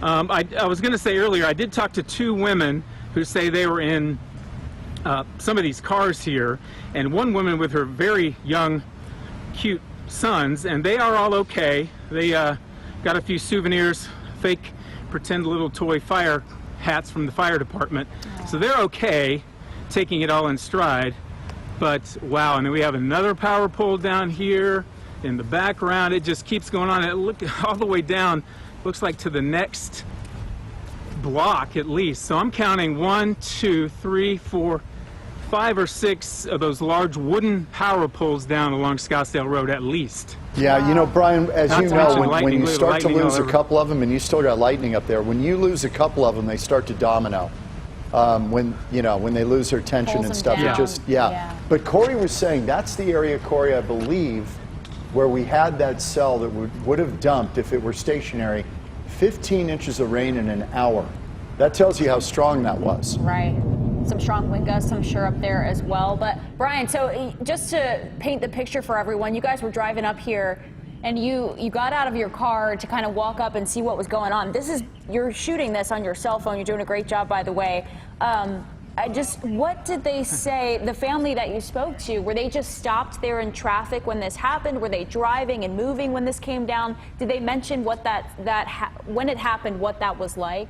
I was going to say earlier, I did talk to 2 women who say they were in some of these cars here, and one woman with her very young, cute sons, and they are all okay. They got a few souvenirs, fake, pretend little toy fire hats from the fire department. So they're okay, taking it all in stride. But wow, and then we have another power pole down here in the background. It just keeps going on. It look all the way down, looks like to the next block at least. So I'm counting 1, 2, 3, 4, 5 or 6 of those large wooden power poles down along Scottsdale Road at least. Yeah, you know, Brian, as you know, when you start to lose a couple of them, and you still got lightning up there, when you lose a couple of them, they start to domino. When they lose their tension and stuff, it just, But Corey was saying that's the area, Corey, I believe, where we had that cell that would have dumped, if it were stationary, 15 inches of rain in an hour. That tells you how strong that was. Right. Some strong wind gusts, I'm sure, up there as well. But Brian, so just to paint the picture for everyone, you guys were driving up here and you got out of your car to kind of walk up and see what was going on. You're shooting this on your cell phone. You're doing a great job, by the way. What did they say, the family that you spoke to? Were they just stopped there in traffic when this happened? Were they driving and moving when this came down? Did they mention what when it happened, what that was like?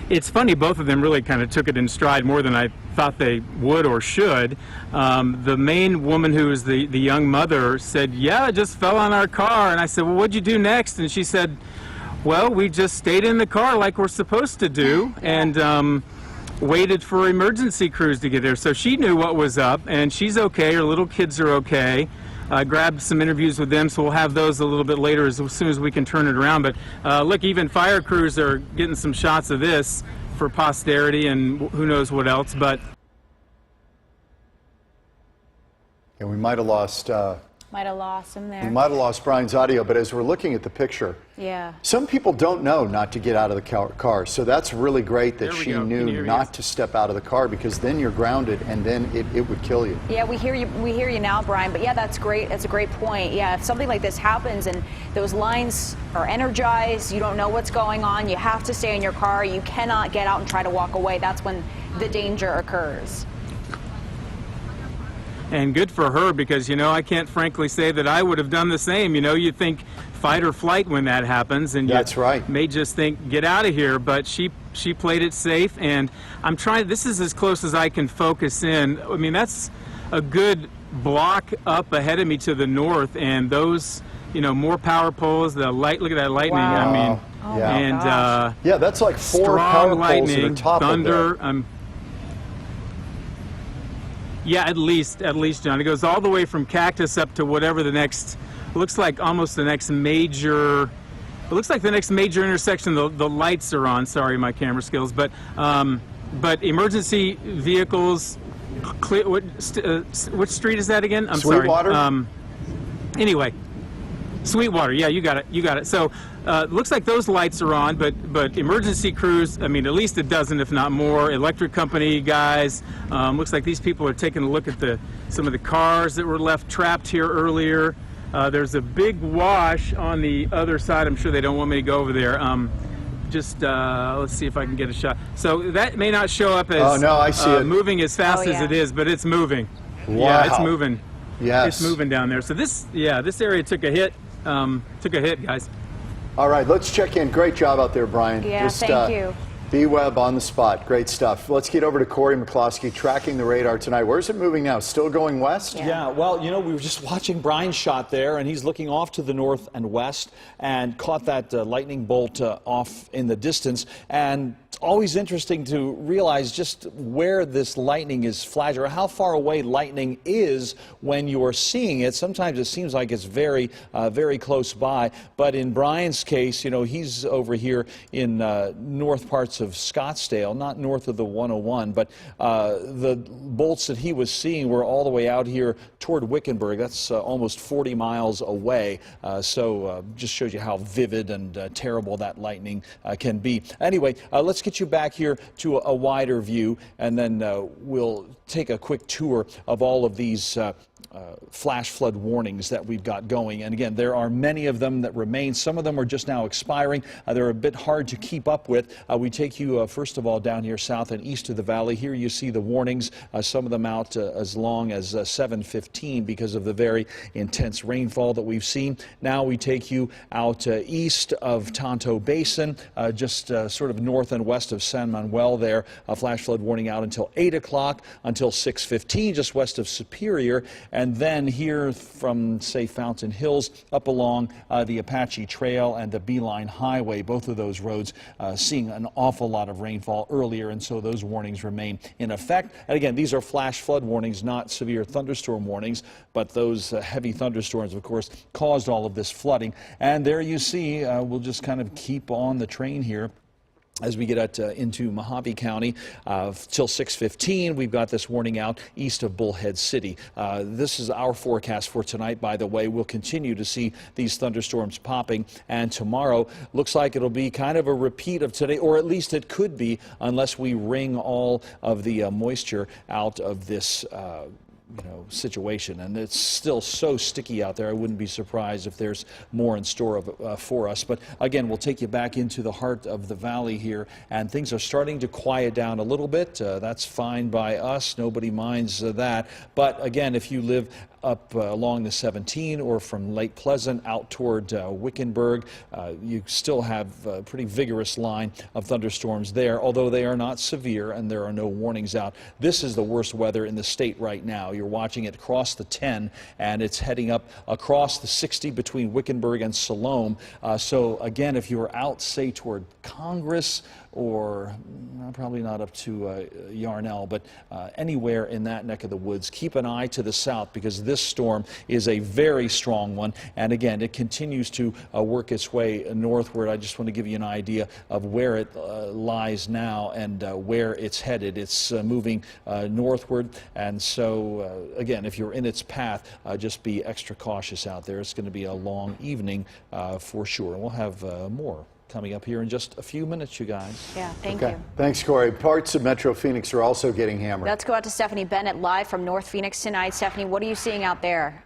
It's funny, both of them really kind of took it in stride more than I thought they would or should. The main woman, who was the young mother, said, yeah, I just fell on our car. And I said, well, what'd you do next? And she said, well, we just stayed in the car like we're supposed to do and waited for emergency crews to get there. So she knew what was up, and she's okay. Her little kids are okay. I grabbed some interviews with them, so we'll have those a little bit later as soon as we can turn it around. But look, even fire crews are getting some shots of this for posterity and who knows what else. But we might have lost Might have lost him We there. might have lost Brian's audio, but as we're looking at the picture, Yeah. some people don't know not to get out of the car. So that's really great that There we she go. knew Here he not is. to step out of the car, because then you're grounded and then it would kill you. Yeah, we hear you now, Brian. But yeah, that's great. That's a great point. Yeah, if something like this happens and those lines are energized, you don't know what's going on, you have to stay in your car. You cannot get out and try to walk away. That's when the danger occurs. And good for her, because, I can't frankly say that I would have done the same. You think fight or flight when that happens, and That's you right. may just think, get out of here. But she played it safe, and I'm trying. This is as close as I can focus in. I mean, that's a good block up ahead of me to the north, and those, more power poles. The light. Look at that lightning. Wow. I mean, Oh Yeah. my and gosh. Yeah, that's like 4 strong power poles lightning, at the top thunder. of there. Yeah, at least, John. It goes all the way from Cactus up to whatever the next, looks like almost the next major, it looks like the next major intersection the lights are on. Sorry, my camera skills. But emergency vehicles, which street is that again? I'm Sweetwater? sorry. Anyway, Sweetwater. Yeah, you got it. So looks like those lights are on, but emergency crews, I mean, at least a dozen, if not more, electric company guys. Looks like these people are taking a look at some of the cars that were left trapped here earlier. There's a big wash on the other side. I'm sure they don't want me to go over there. Let's see if I can get a shot. So that may not show up as Oh, no, I see it. moving as fast Oh, as yeah. it is, but it's moving. Wow. Yeah, it's moving. Yes. It's moving down there. So this area took a hit. Guys. All right, let's check in. Great job out there, Brian. Yeah, thank you. B-Web on the spot. Great stuff. Let's get over to Corey Mccloskey tracking the radar tonight. Where's it moving now? Still going west? Yeah, well, we were just watching Brian's shot there, and he's looking off to the north and west and caught that lightning bolt off in the distance. And it's always interesting to realize just where this lightning is flashing, or how far away lightning is when you are seeing it. Sometimes it seems like it's very, very close by. But in Brian's case, he's over here in north parts of Scottsdale, not north of the 101, but the bolts that he was seeing were all the way out here toward Wickenburg. That's almost 40 miles away. So just shows you how vivid and terrible that lightning can be. Anyway, let's get you back here to a wider view, and then we'll take a quick tour of all of these flash flood warnings that we've got going. And again, there are many of them that remain. Some of them are just now expiring. They're a bit hard to keep up with. We take you, first of all, down here south and east of the valley. Here you see the warnings, some of them out as long as 7:15 because of the very intense rainfall that we've seen. Now we take you out east of Tonto Basin, just sort of north and west of San Manuel there. A flash flood warning out until 8 o'clock, until 6:15, just west of Superior. And then here from, say, Fountain Hills up along the Apache Trail and the Beeline Highway, both of those roads seeing an awful lot of rainfall earlier, and so those warnings remain in effect. And again, these are flash flood warnings, not severe thunderstorm warnings, but those heavy thunderstorms, of course, caused all of this flooding. And there you see, we'll just kind of keep on the train here as we get into Mojave County till 6:15. We've got this warning out east of Bullhead City. This is our forecast for tonight, by the way. We'll continue to see these thunderstorms popping, and tomorrow looks like it'll be kind of a repeat of today, or at least it could be, unless we wring all of the moisture out of this situation. And it's still so sticky out there. I wouldn't be surprised if there's more in store for us. But again, we'll take you back into the heart of the valley here, and things are starting to quiet down a little bit. That's fine by us. Nobody minds that. But again, if you live up along the 17 or from Lake Pleasant out toward Wickenburg, you still have a pretty vigorous line of thunderstorms there, although they are not severe and there are no warnings out. This is the worst weather in the state right now. You're watching it cross the 10, and it's heading up across the 60 between Wickenburg and Siloam. So again, if you're out, say, toward Congress or probably not up to Yarnell, but anywhere in that neck of the woods, keep an eye to the south, because this storm is a very strong one. And again, it continues to work its way northward. I just want to give you an idea of where it lies now and where it's headed. It's moving northward, and so again, if you're in its path, just be extra cautious out there. It's going to be a long evening for sure. And we'll have more coming up here in just a few minutes, you guys. Yeah, thank you. Thanks, Corey. Parts of Metro Phoenix are also getting hammered. Let's go out to Stephanie Bennett live from North Phoenix tonight. Stephanie, what are you seeing out there?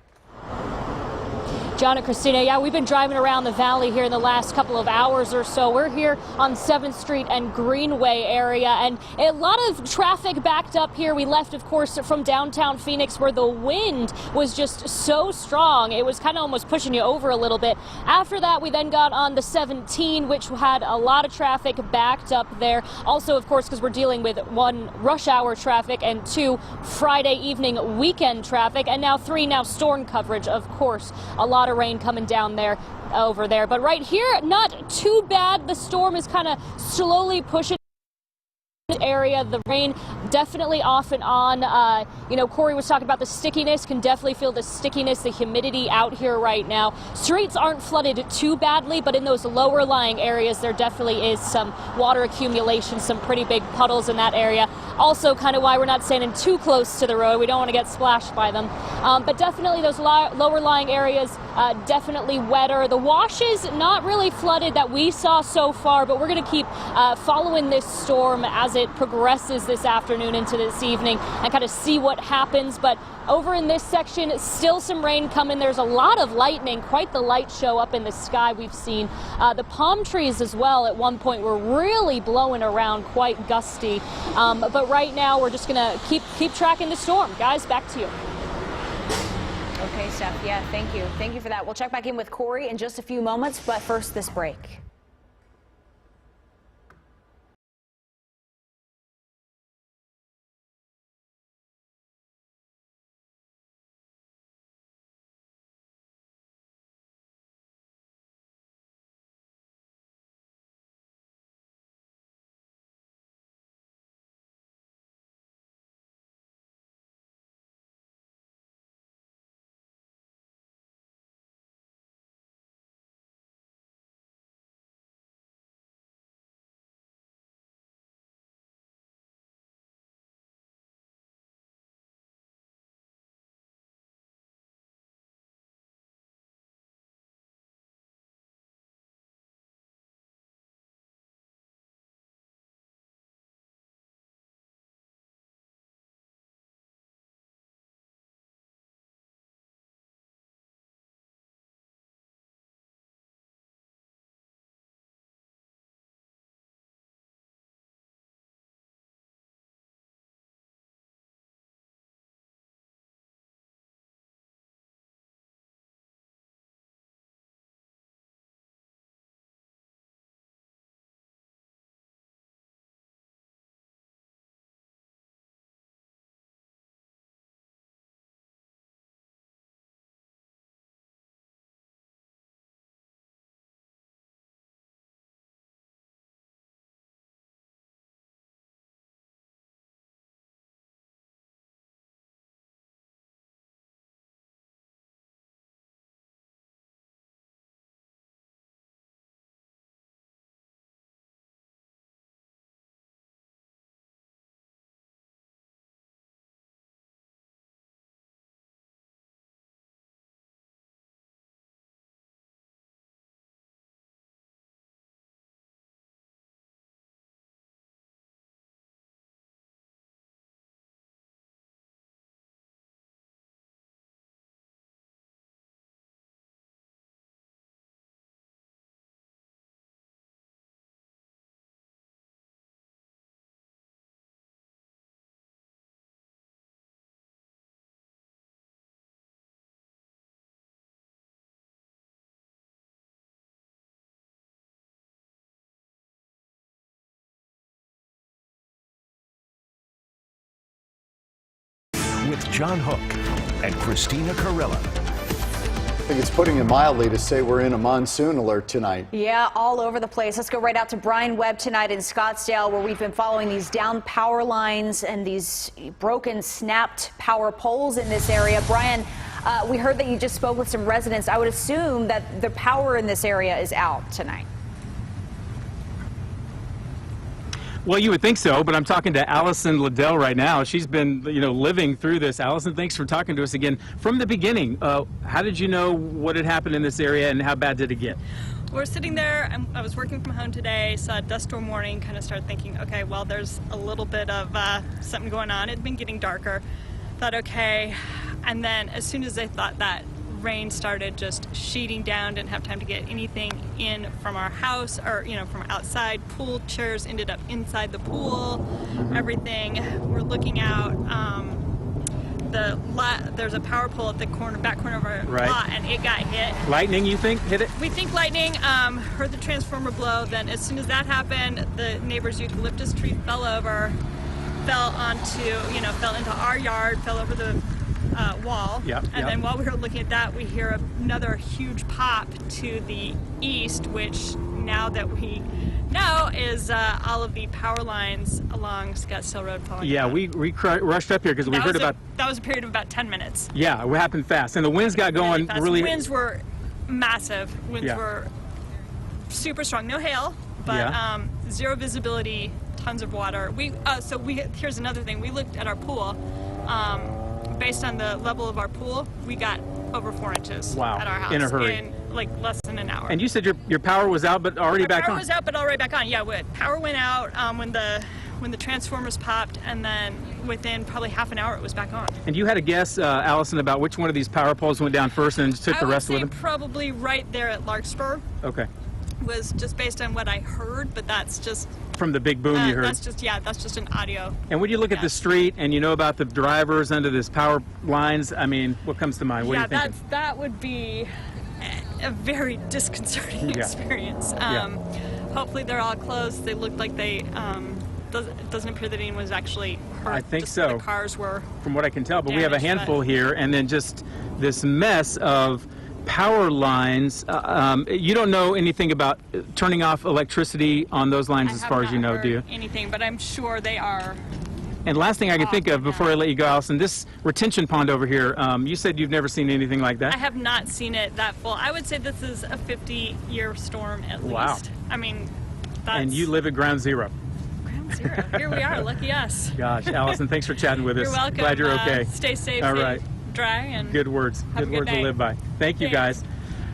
John and Christina, yeah, we've been driving around the valley here in the last couple of hours or so. We're here on 7th Street and Greenway area, and a lot of traffic backed up here. We left, of course, from downtown Phoenix, where the wind was just so strong. It was kind of almost pushing you over a little bit. After that, we then got on the 17, which had a lot of traffic backed up there. Also, of course, because we're dealing with 1, rush hour traffic, and 2, Friday evening weekend traffic, and now 3, storm coverage, of course. A lot of rain coming down there over there, but right here, not too bad. The storm is kind of slowly pushing area. The rain definitely off and on. Corey was talking about the stickiness. Can definitely feel the stickiness, the humidity out here right now. Streets aren't flooded too badly, but in those lower lying areas, there definitely is some water accumulation, some pretty big puddles in that area. Also, kind of why we're not standing too close to the road. We don't want to get splashed by them. But definitely those lower lying areas, definitely wetter. The washes, not really flooded that we saw so far, but we're going to keep following this storm as it progresses this afternoon into this evening and kind of see what happens. But over in this section, still some rain coming. There's a lot of lightning, quite the light show up in the sky we've seen. The palm trees as well at one point were really blowing around, quite gusty. But right now we're just going to keep tracking the storm. Guys, back to you. Okay, Steph. Yeah, thank you. Thank you for that. We'll check back in with Corey in just a few moments, but first this break. With John Hook and Christina Carella. think it's putting it mildly to say we're in a monsoon alert tonight. Yeah, all over the place. Let's go right out to Brian Webb tonight in Scottsdale, where we've been following these down power lines and these broken, snapped power poles in this area. Brian, we heard that you just spoke with some residents. I would assume that the power in this area is out tonight. Well, you would think so, but I'm talking to Allison Liddell right now. She's been, living through this. Allison, thanks for talking to us again. From the beginning, how did you know what had happened in this area and how bad did it get? We're sitting there, I was working from home today, saw a dust storm warning, kind of started thinking, okay, well, there's a little bit of something going on. It'd been getting darker. Thought, okay. And then as soon as I thought that, rain started just sheeting down, didn't have time to get anything in from our house or, from outside. Pool chairs ended up inside the pool, everything. We're looking out. There's a power pole at the back corner of our lot, and it got hit. Lightning, you think, hit it? We think lightning. Heard the transformer blow. Then as soon as that happened, the neighbor's eucalyptus tree fell over, fell into our yard, fell over the wall. And then while we were looking at that, we hear another huge pop to the east, which now that we know is all of the power lines along Scottsdale Road falling down. We rushed up here because we heard about... That was a period of about 10 minutes. Yeah, it happened fast. And the winds got going really... Winds were massive. Winds were super strong. No hail, but zero visibility, tons of water. Here's another thing. We looked at our pool. Based on the level of our pool, we got over 4 inches at our house in a hurry, in like less than an hour. And you said your power was out, but already back on. Power was out, but already back on. Yeah, power went out when the transformers popped, and then within probably half an hour it was back on. And you had a guess, Allison, about which one of these power poles went down first and took the rest with them? Probably right there at Larkspur. Okay. Was just based on what I heard, but that's just from the big boom you heard. That's just an audio. And when you look at the street and you know about the drivers under this power lines, I mean, what comes to mind? What are you thinking? That would be a very disconcerting experience. Hopefully they're all closed. They looked like they. It doesn't appear that anyone was actually hurt. I think just so. The cars were. From what I can tell, but damaged, we have a handful here, and then just this mess of power lines. You don't know anything about turning off electricity on those lines as far as you know, do you? Anything, but I'm sure they are. And last thing I can think of before I let you go, Allison, this retention pond over here, you said you've never seen anything like that? I have not seen it that full. I would say this is a 50-year storm at least. Wow. I mean, that's... And you live at ground zero. Ground zero. Here we are. Lucky us. Gosh, Allison, thanks for chatting with us. You're welcome. Glad you're okay. Stay safe. All right. Dry and good words. Good words to live by. Thank you, guys.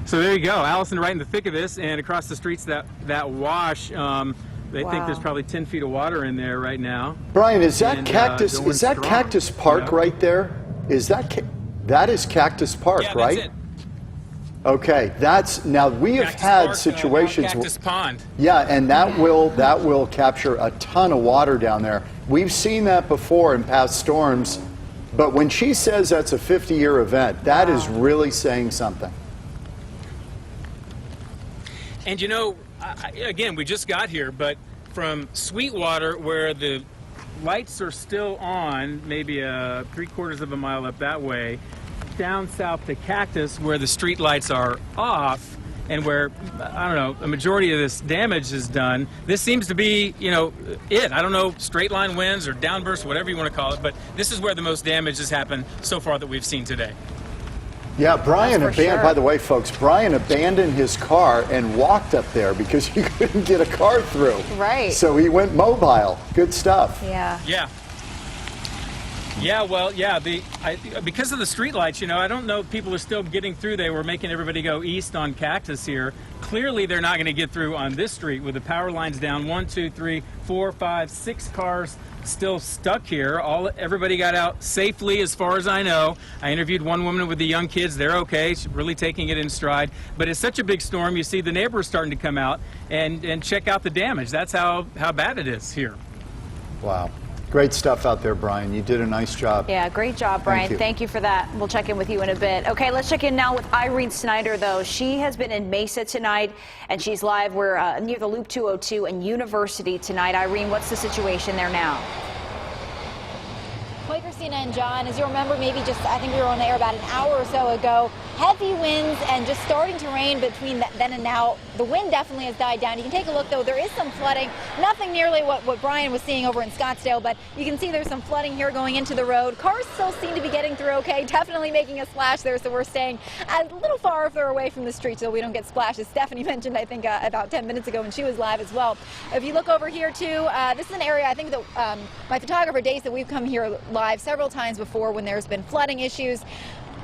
So there you go, Allison, right in the thick of this, and across the streets that wash. They think there's probably 10 feet of water in there right now. Brian, is that Cactus? Is that Cactus Park right there? Is that is Cactus Park, right? That's it. Okay, now we have had situations. Cactus Pond. Yeah, and that will capture a ton of water down there. We've seen that before in past storms. But when she says that's a 50-year event, that is really saying something. And again, we just got here, but from Sweetwater, where the lights are still on, maybe 3/4 of a mile up that way, down south to Cactus, where the street lights are off, and where, I don't know, a majority of this damage is done. This seems to be, it. I don't know, straight line winds or downbursts, whatever you want to call it, but this is where the most damage has happened so far that we've seen today. Yeah, Brian abandoned, by the way, folks, Brian abandoned his car and walked up there because he couldn't get a car through. Right. So he went mobile. Good stuff. Yeah. Yeah. Yeah, well, yeah, because of the street lights, I don't know if people are still getting through. They were making everybody go east on Cactus here. Clearly, they're not going to get through on this street with the power lines down. 1, 2, 3, 4, 5, 6 cars still stuck here. Everybody got out safely as far as I know. I interviewed one woman with the young kids. They're okay. She's really taking it in stride. But it's such a big storm, you see the neighbors starting to come out and check out the damage. That's how bad it is here. Wow. Great stuff out there, Brian. You did a nice job. Yeah, great job, Brian. Thank you for that. We'll check in with you in a bit. Okay, let's check in now with Irene Snyder, though. She has been in Mesa tonight, and she's live. We're near the Loop 202 and University tonight. Irene, what's the situation there now? Well, Christina and John, as you remember, maybe I think we were on the air about an hour or so ago, heavy winds and just starting to rain between then and now. The wind definitely has died down. You can take a look, though. There is some flooding. Nothing nearly what Brian was seeing over in Scottsdale, but you can see there's some flooding here going into the road. Cars still seem to be getting through okay, definitely making a splash there, so we're staying a little farther away from the street so we don't get splashes. Stephanie mentioned, I think, about 10 minutes ago when she was live as well. If you look over here, too, this is an area I think that my photographer Dace, that we've come here live several times before when there's been flooding issues.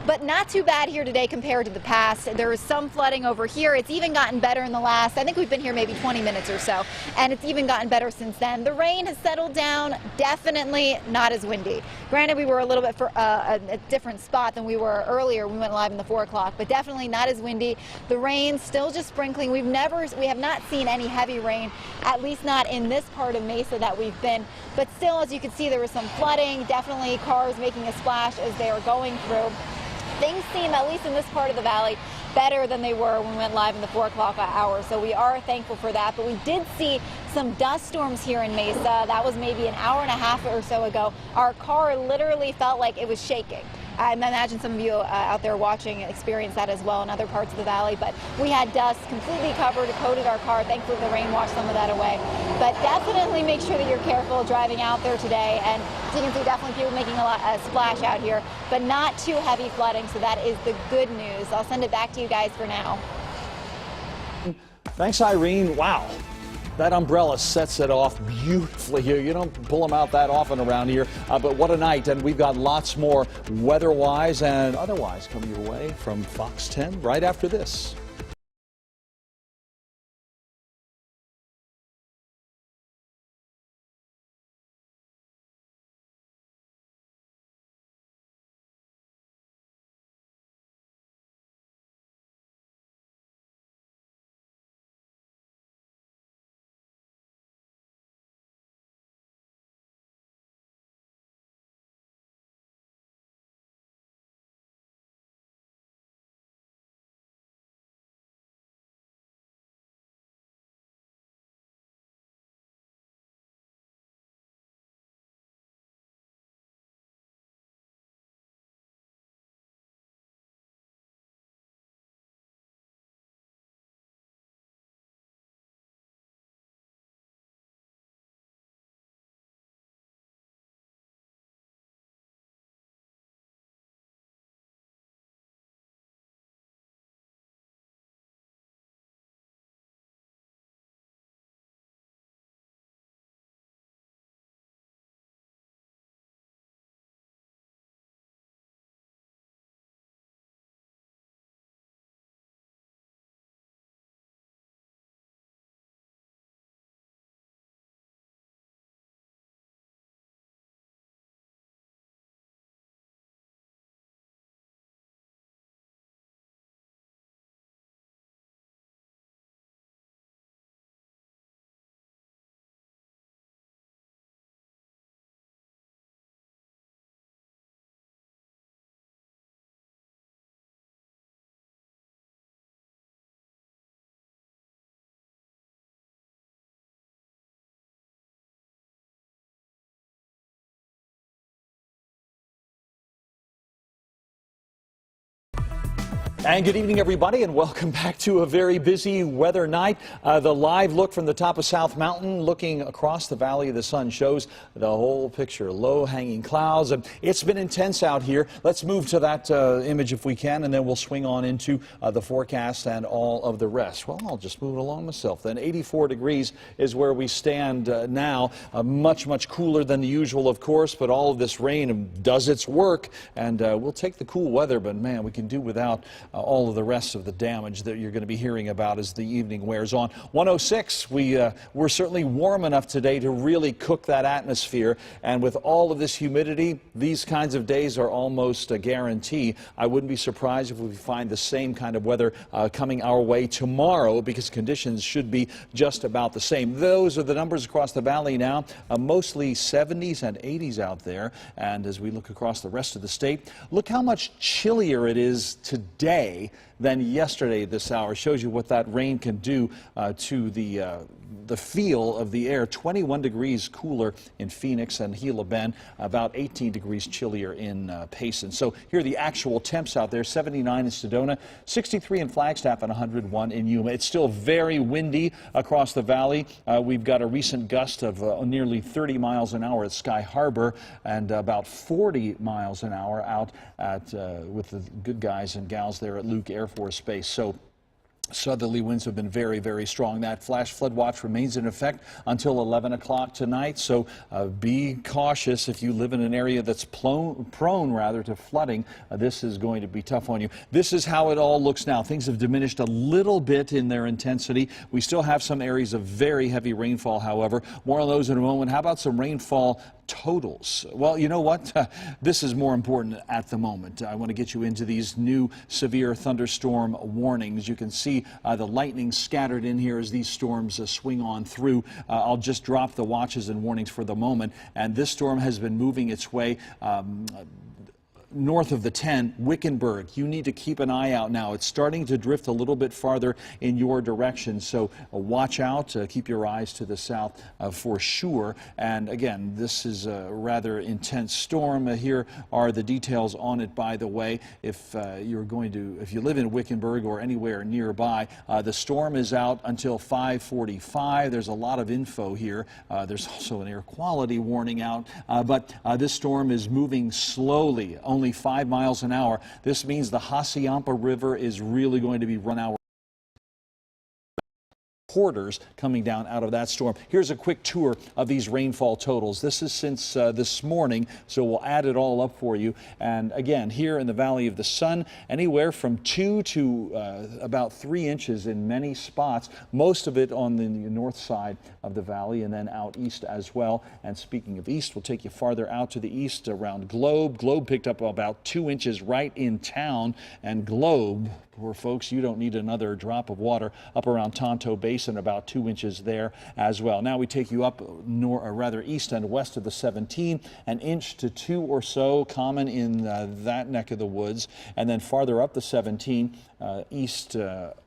But not too bad here today compared to the past. There is some flooding over here. It's even gotten better in the last, I think we've been here maybe 20 minutes or so, and it's even gotten better since then. The rain has settled down, definitely not as windy. Granted, we were a little bit for a different spot than we were earlier. We went live in the 4 o'clock, but definitely not as windy. The rain still just sprinkling. We have not seen any heavy rain, at least not in this part of Mesa that we've been. But still, as you can see, there was some flooding, definitely cars making a splash as they were going through. Things seem, at least in this part of the valley, better than they were when we went live in the 4 o'clock hour. So we are thankful for that. But we did see some dust storms here in Mesa. That was maybe an hour and a half or so ago. Our car literally felt like it was shaking. I imagine some of you out there watching experienced that as well in other parts of the valley. But we had dust completely coated our car. Thankfully, the rain washed some of that away. But definitely make sure that you're careful driving out there today. And as you can see, definitely people making a splash out here, but not too heavy flooding. So that is the good news. I'll send it back to you guys for now. Thanks, Irene. Wow. That umbrella sets it off beautifully here. You don't pull them out that often around here, but what a night. And we've got lots more weather-wise and otherwise coming your way from Fox 10 right after this. And good evening, everybody, and welcome back to a very busy weather night. The live look from the top of South Mountain, looking across the Valley of the Sun, shows the whole picture. Low-hanging clouds. And it's been intense out here. Let's move to that image if we can, and then we'll swing on into the forecast and all of the rest. Well, I'll just move it along myself then. 84 degrees is where we stand now. Much, much cooler than the usual, of course, but all of this rain does its work, and we'll take the cool weather, but man, we can do without all of the rest of the damage that you're going to be hearing about as the evening wears on. 106, we're certainly warm enough today to really cook that atmosphere, and with all of this humidity, these kinds of days are almost a guarantee. I wouldn't be surprised if we find the same kind of weather coming our way tomorrow, because conditions should be just about the same. Those are the numbers across the valley now, mostly 70s and 80s out there. And as we look across the rest of the state, look how much chillier it is today today than yesterday this hour. Shows you what that rain can do to the feel of the air. 21 degrees cooler in Phoenix and Gila Bend, about 18 degrees chillier in Payson. So here are the actual temps out there: 79 in Sedona, 63 in Flagstaff, and 101 in Yuma. It's still very windy across the valley. We've got a recent gust of nearly 30 miles an hour at Sky Harbor and about 40 miles an hour out at with the good guys and gals there at Luke Air Force Base. So southerly winds have been very, very strong. That flash flood watch remains in effect until 11 o'clock tonight. So be cautious if you live in an area that's prone to flooding. This is going to be tough on you. This is how it all looks now. Things have diminished a little bit in their intensity. We still have some areas of very heavy rainfall, however. More on those in a moment. How about some rainfall totals? Well, you know what? This is more important at the moment. I want to get you into these new severe thunderstorm warnings. You can see the lightning scattered in here as these storms swing on through. I'll just drop the watches and warnings for the moment. And this storm has been moving its way north of the 10, Wickenburg. You need to keep an eye out now. It's starting to drift a little bit farther in your direction, so watch out. Keep your eyes to the south for sure. And again, this is a rather intense storm. Here are the details on it, by the way. If you live in Wickenburg or anywhere nearby, the storm is out until 5:45. There's a lot of info here. There's also an air quality warning out, but this storm is moving slowly, only 5 miles an hour. This means the Hassayampa River is really going to be run out. Quarters coming down out of that storm. Here's a quick tour of these rainfall totals. This is since this morning, so we'll add it all up for you. And again, here in the Valley of the Sun, anywhere from 2 to about 3 inches in many spots, most of it on the north side of the valley and then out east as well. And speaking of east, we'll take you farther out to the east around Globe. Globe picked up about 2 inches right in town, and Globe, poor folks, you don't need another drop of water. Up around Tonto Basin, about 2 inches there as well. Now we take you up east and west of the 17, an inch to 2 or so common in that neck of the woods, and then farther up the 17 east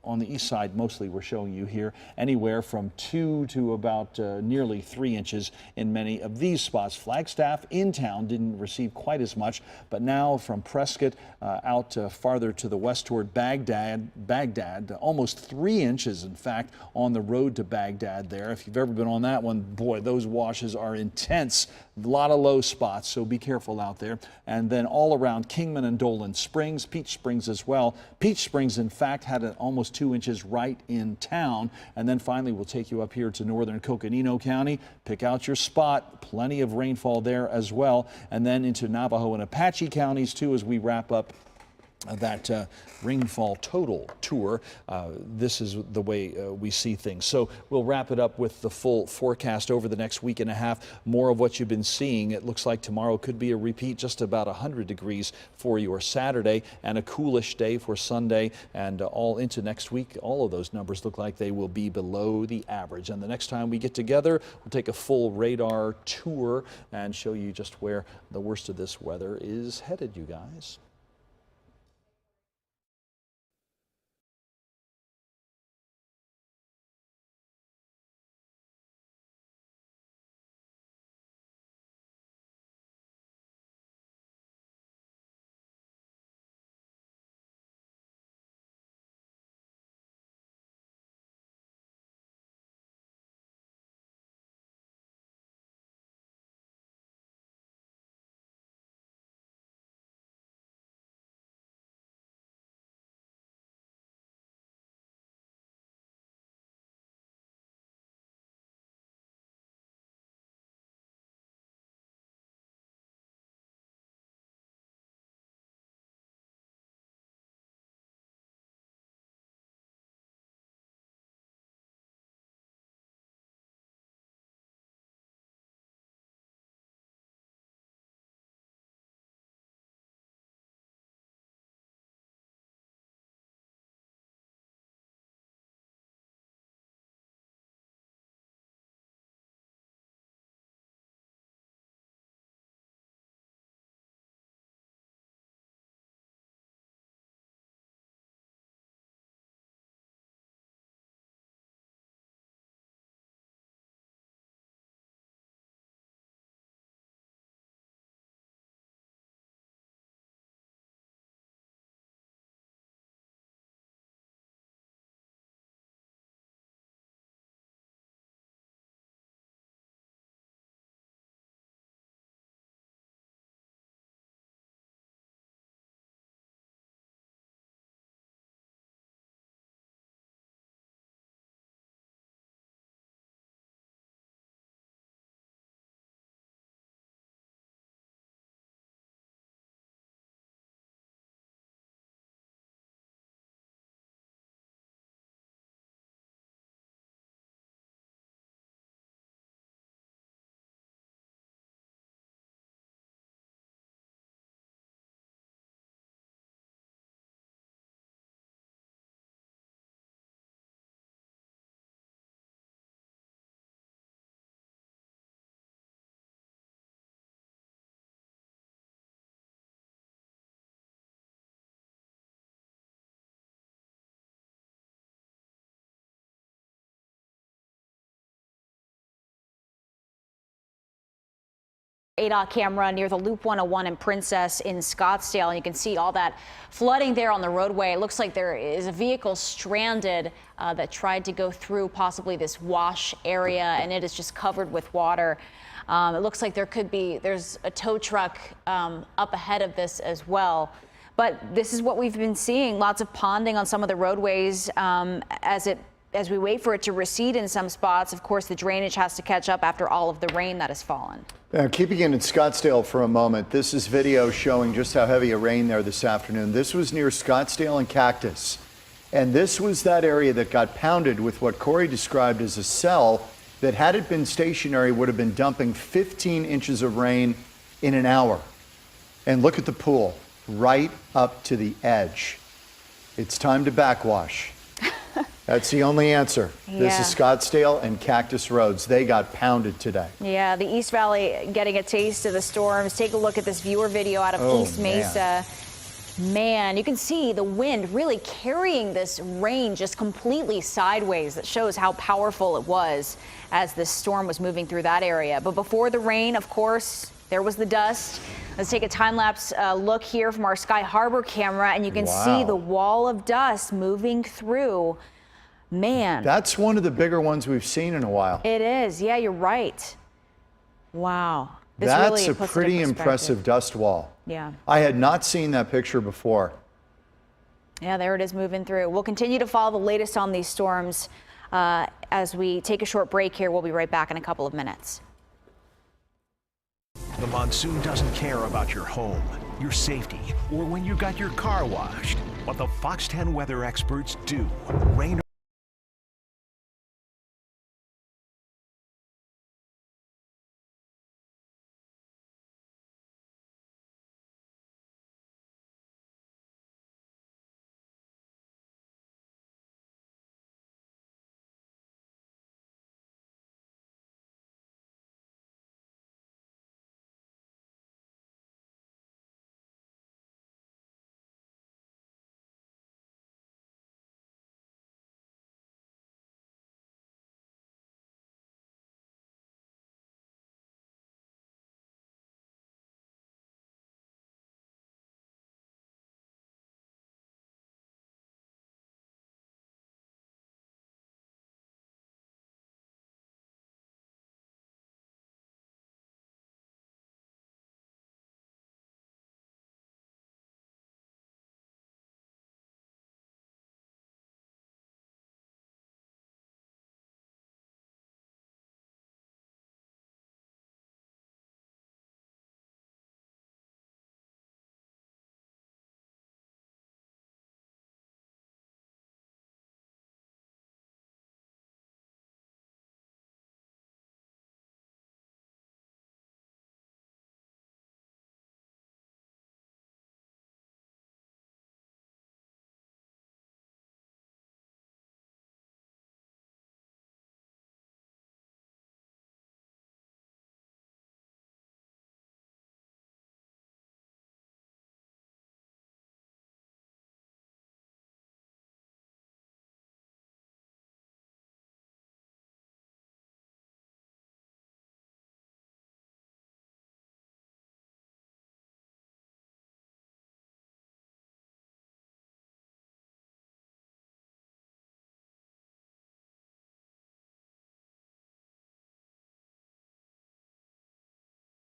on the east side, mostly we're showing you here anywhere from 2 to about nearly 3 inches in many of these spots. Flagstaff in town didn't receive quite as much, but now from Prescott out farther to the west toward Baghdad, almost 3 inches, in fact, on the road to Baghdad there. If you've ever been on that one, boy, those washes are intense. A lot of low spots, so be careful out there. And then all around Kingman and Dolan Springs, Peach Springs as well. Peach Springs, in fact, had almost 2 inches right in town. And then finally, we'll take you up here to northern Coconino County. Pick out your spot. Plenty of rainfall there as well. And then into Navajo and Apache counties, too, as we wrap up that rainfall total tour. This is the way we see things. So we'll wrap it up with the full forecast over the next week and a half. More of what you've been seeing. It looks like tomorrow could be a repeat, just about 100 degrees for your Saturday, and a coolish day for Sunday, and all into next week. All of those numbers look like they will be below the average. And the next time we get together, we'll take a full radar tour and show you just where the worst of this weather is headed, you guys. ADOT camera near the Loop 101 and Princess in Scottsdale, and you can see all that flooding there on the roadway. It looks like there is a vehicle stranded that tried to go through possibly this wash area, and it is just covered with water. It looks like there's a tow truck up ahead of this as well. But this is what we've been seeing, lots of ponding on some of the roadways as we wait for it to recede in some spots. Of course, the drainage has to catch up after all of the rain that has fallen. Now, keeping it in Scottsdale for a moment, this is video showing just how heavy a rain there this afternoon. This was near Scottsdale and Cactus. And this was that area that got pounded with what Corey described as a cell that, had it been stationary, would have been dumping 15 inches of rain in an hour. And look at the pool, right up to the edge. It's time to backwash. That's the only answer. Yeah. This is Scottsdale and Cactus Roads. They got pounded today. Yeah, the East Valley getting a taste of the storms. Take a look at this viewer video out of East Mesa. Man, you can see the wind really carrying this rain just completely sideways. That shows how powerful it was as this storm was moving through that area. But before the rain, of course, there was the dust. Let's take a time-lapse look here from our Sky Harbor camera, and you can see the wall of dust moving through. Man. That's one of the bigger ones we've seen in a while. It is. Yeah, you're right. Wow. This That's really a puts it pretty in impressive dust wall. Yeah. I had not seen that picture before. Yeah, there it is moving through. We'll continue to follow the latest on these storms as we take a short break here. We'll be right back in a couple of minutes. The monsoon doesn't care about your home, your safety, or when you got your car washed. But the Fox 10 weather experts do. Rain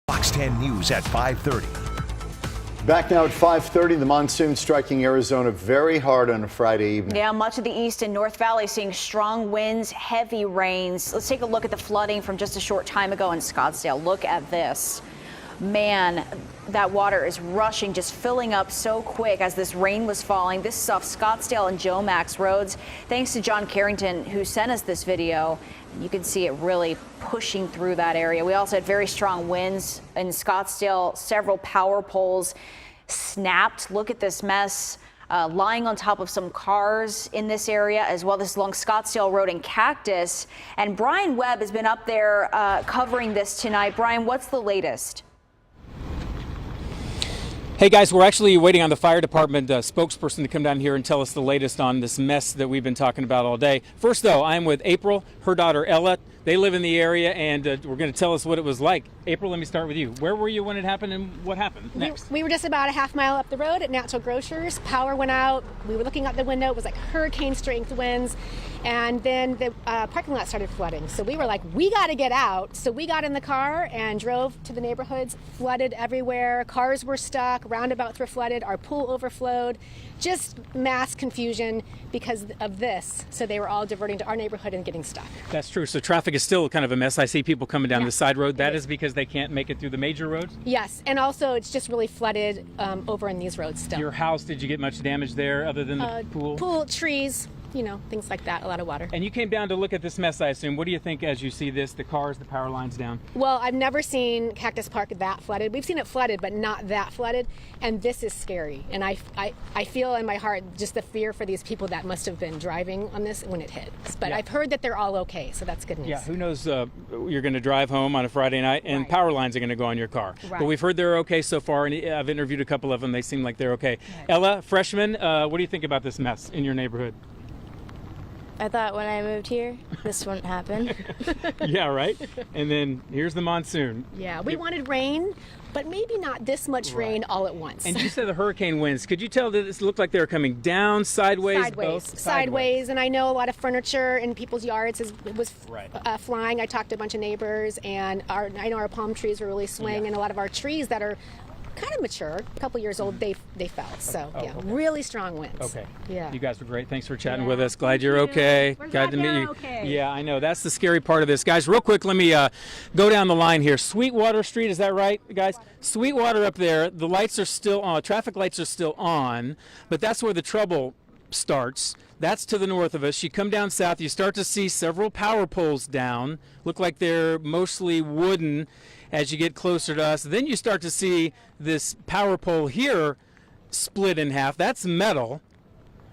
Fox 10 News at 5:30. Back now at 5:30, the monsoon striking Arizona very hard on a Friday evening. Yeah, much of the East and North Valley seeing strong winds, heavy rains. Let's take a look at the flooding from just a short time ago in Scottsdale. Look at this. Man, that water is rushing, just filling up so quick as this rain was falling. This is off Scottsdale and Joe Max roads. Thanks to John Carrington, who sent us this video. You can see it really pushing through that area. We also had very strong winds in Scottsdale. Several power poles snapped. Look at this mess. Lying on top of some cars in this area as well. This is along Scottsdale Road and Cactus. And Brian Webb has been up there covering this tonight. Brian, what's the latest? Hey guys, we're actually waiting on the fire department spokesperson to come down here and tell us the latest on this mess that we've been talking about all day. First though, I'm with April, her daughter Ella. They live in the area and we're going to tell us what it was like April, let me start with you. Where were you when it happened, and what happened next? We were just about a half mile up the road at Natural Grocers. Power went out. We were looking out the window. It was like hurricane strength winds. And then the parking lot started flooding. So we were like, we got to get out. So we got in the car and drove to the neighborhoods, flooded everywhere. Cars were stuck. Roundabouts were flooded. Our pool overflowed. Just mass confusion because of this. So they were all diverting to our neighborhood and getting stuck. That's true. So traffic is still kind of a mess. I see people coming down the side road. That is because they can't make it through the major roads? Yes, and also it's just really flooded over in these roads still. Your house, did you get much damage there other than the pool? Pool, trees, you know, things like that, a lot of water. And you came down to look at this mess, I assume. What do you think as you see this, the cars, the power lines down? Well, I've never seen Cactus Park that flooded. We've seen it flooded, but not that flooded. And this is scary. And I feel in my heart just the fear for these people that must have been driving on this when it hits. But I've heard that they're all okay, so that's good news. Yeah, who knows, you're going to drive home on a Friday night and power lines are going to go on your car. Right. But we've heard they're okay so far, and I've interviewed a couple of them. They seem like they're okay. Right. Ella, freshman, what do you think about this mess in your neighborhood? I thought when I moved here, this wouldn't happen. Yeah, right? And then here's the monsoon. Yeah, we wanted rain, but maybe not this much rain all at once. And you said the hurricane winds. Could you tell that this looked like they were coming down, sideways? Sideways. And I know a lot of furniture in people's yards was flying. I talked to a bunch of neighbors, and I know our palm trees were really swaying, and a lot of our trees that are kind of mature, a couple years old, they fell. So really strong winds. Okay. Yeah. You guys were great. Thanks for chatting with us. Glad you're okay. We're glad to meet you. Okay. Yeah, I know. That's the scary part of this, guys. Real quick, let me go down the line here. Sweetwater Street, is that right, guys? Sweetwater up there. The lights are still on. Traffic lights are still on, but that's where the trouble starts. That's to the north of us. You come down south, you start to see several power poles down. Look like they're mostly wooden as you get closer to us. Then you start to see this power pole here split in half. That's metal,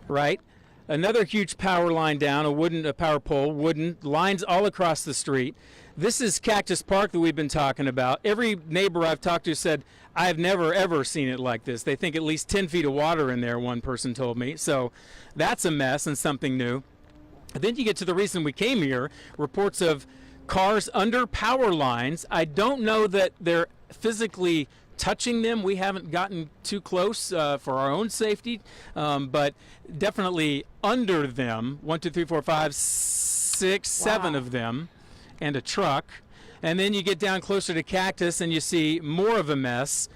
right? Another huge power line down, a power pole, wooden, lines all across the street. This is Cactus Park that we've been talking about. Every neighbor I've talked to said, I've never, ever seen it like this. They think at least 10 feet of water in there, one person told me. So that's a mess and something new. Then you get to the reason we came here, reports of cars under power lines. I don't know that they're physically touching them. We haven't gotten too close for our own safety, but definitely under them. 1, 2, 3, 4, 5, 6, 7 of them, and a truck. And then you get down closer to Cactus and you see more of a mess.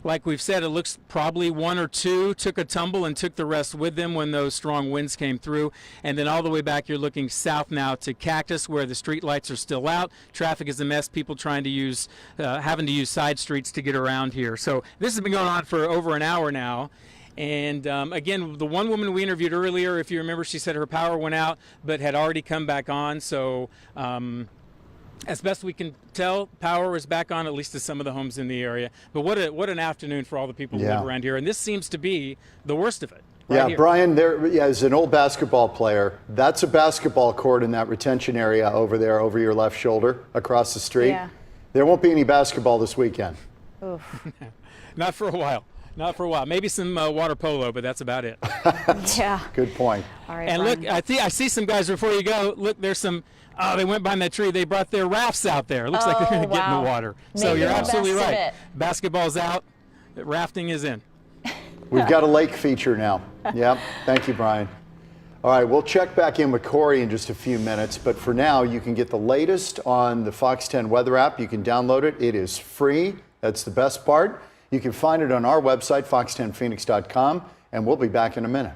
Like we've said, it looks probably 1 or 2 took a tumble and took the rest with them when those strong winds came through. And then all the way back, you're looking south now to Cactus, where the street lights are still out. Traffic is a mess. People trying to use, having to use side streets to get around here. So this has been going on for over an hour now. And again, the one woman we interviewed earlier, if you remember, she said her power went out, but had already come back on. So as best we can tell, power is back on, at least to some of the homes in the area. But what an afternoon for all the people who live around here. And this seems to be the worst of it. Here. Brian, as an old basketball player, that's a basketball court in that retention area over there, over your left shoulder, across the street. Yeah. There won't be any basketball this weekend. Oof. Not for a while. Not for a while. Maybe some water polo, but that's about it. Yeah. Good point. All right, and Brian. look, I see some guys before you go. Look, there's some. Oh, they went behind that tree. They brought their rafts out there. It looks like they're going to get in the water. So you're absolutely right. Basketball's out. Rafting is in. We've got a lake feature now. Yep. Thank you, Brian. All right, we'll check back in with Corey in just a few minutes. But for now, you can get the latest on the Fox 10 weather app. You can download it. It is free. That's the best part. You can find it on our website, fox10phoenix.com. And we'll be back in a minute.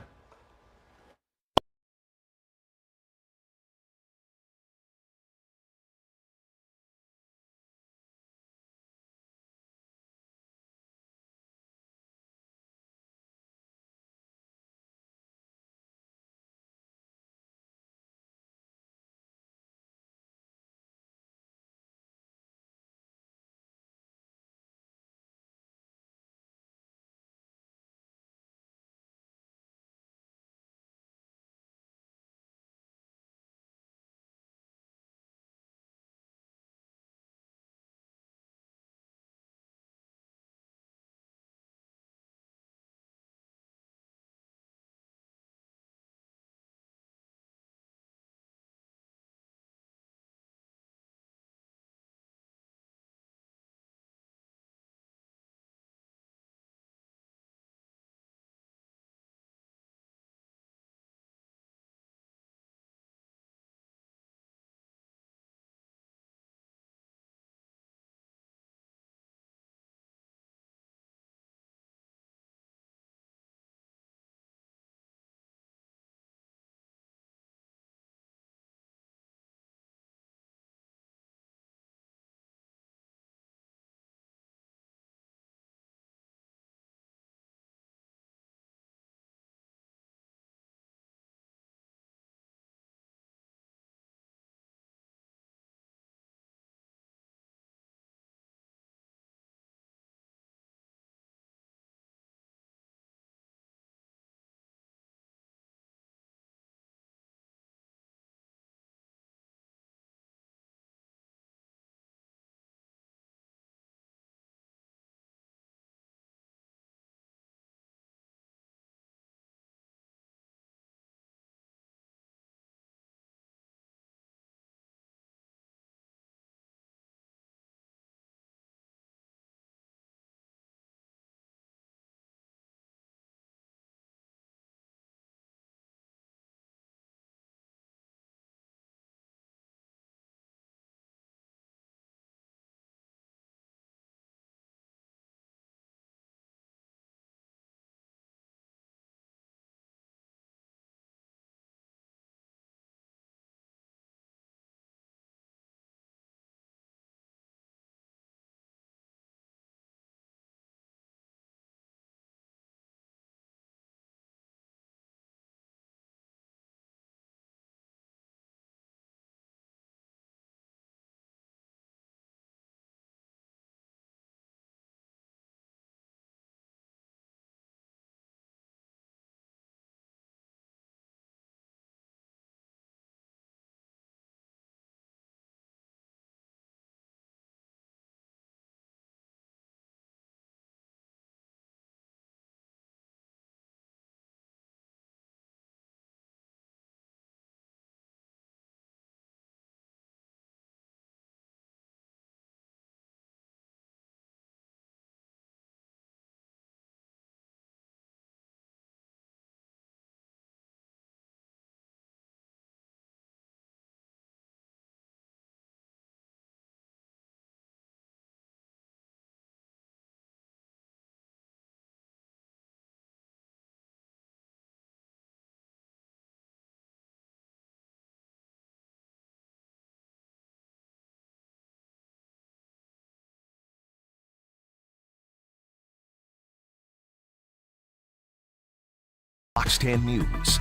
Fox 10 News.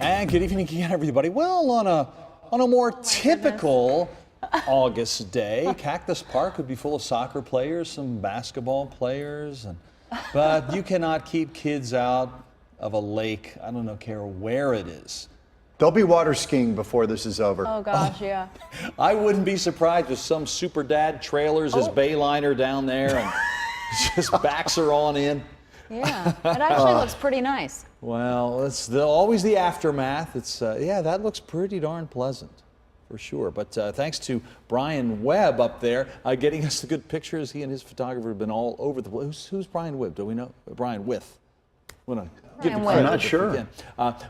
And good evening again, everybody. Well, on a more typical August day, Cactus Park would be full of soccer players, some basketball players, but you cannot keep kids out of a lake. I don't care where it is. There'll be water skiing before this is over. Oh gosh, yeah. I wouldn't be surprised if some super dad trailers his bayliner down there and just backs her on in. Yeah, it actually looks pretty nice. Well, it's always the aftermath. It's yeah, that looks pretty darn pleasant, for sure. But thanks to Brian Webb up there getting us the good pictures. He and his photographer have been all over the place. Who's Brian Webb? Do we know? Brian With. I'm not sure.